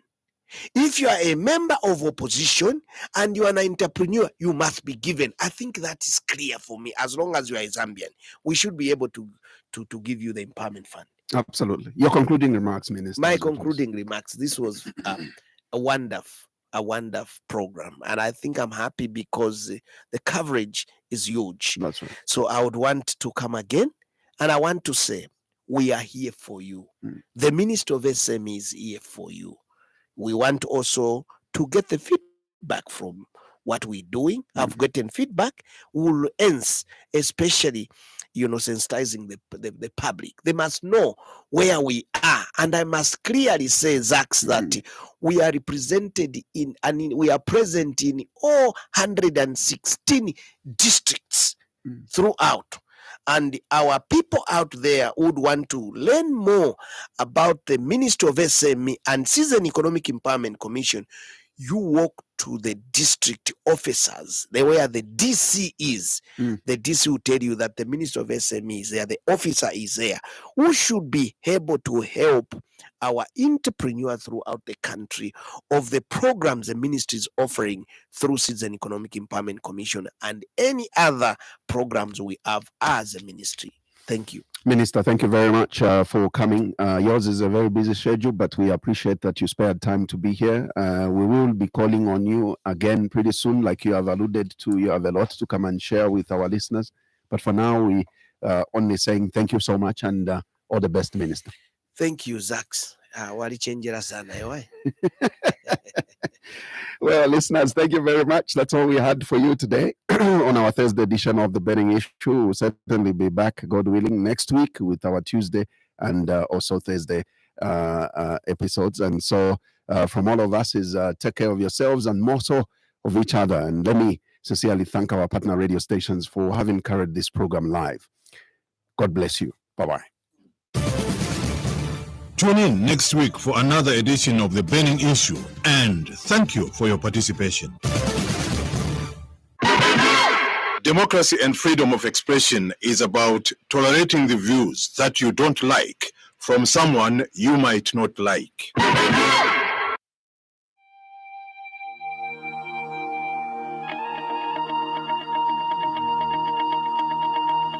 If you are a member of opposition and you are an entrepreneur, you must be given. I think that is clear for me. As long as you are a Zambian, we should be able to give you the empowerment fund. Absolutely. Your concluding remarks, Minister. My concluding remarks. This was a wonderful program, and I think I'm happy because the coverage is huge. That's right. So I would want to come again, and I want to say we are here for you. The Minister of SME is here for you. We want also to get the feedback from what we're doing. I've gotten feedback. We'll ends, especially, sensitizing the public. They must know where we are. And I must clearly say, Zax, that we are represented we are present in all 116 districts throughout. And our people out there would want to learn more about the Ministry of SME and Season Economic Empowerment Commission. You walk to the district officers, where the DC is. The DC will tell you that the Minister of SME is there, the officer is there, who should be able to help our entrepreneurs throughout the country of the programs the ministry is offering through Season Economic Empowerment Commission and any other programs we have as a ministry. Thank you. Minister, thank you very much for coming. Yours is a very busy schedule, but we appreciate that you spared time to be here. We will be calling on you again pretty soon, like you have alluded to. You have a lot to come and share with our listeners. But for now, we only saying thank you so much and all the best, Minister. Thank you, Zax. Well, listeners, thank you very much. That's all we had for you today on our Thursday edition of The Burning Issue. We'll certainly be back, God willing, next week with our Tuesday and also Thursday episodes. And so from all of us is take care of yourselves and more so of each other. And let me sincerely thank our partner radio stations for having carried this program live. God bless you. Bye-bye. Tune in next week for another edition of The Burning Issue, and thank you for your participation. Democracy and freedom of expression is about tolerating the views that you don't like from someone you might not like.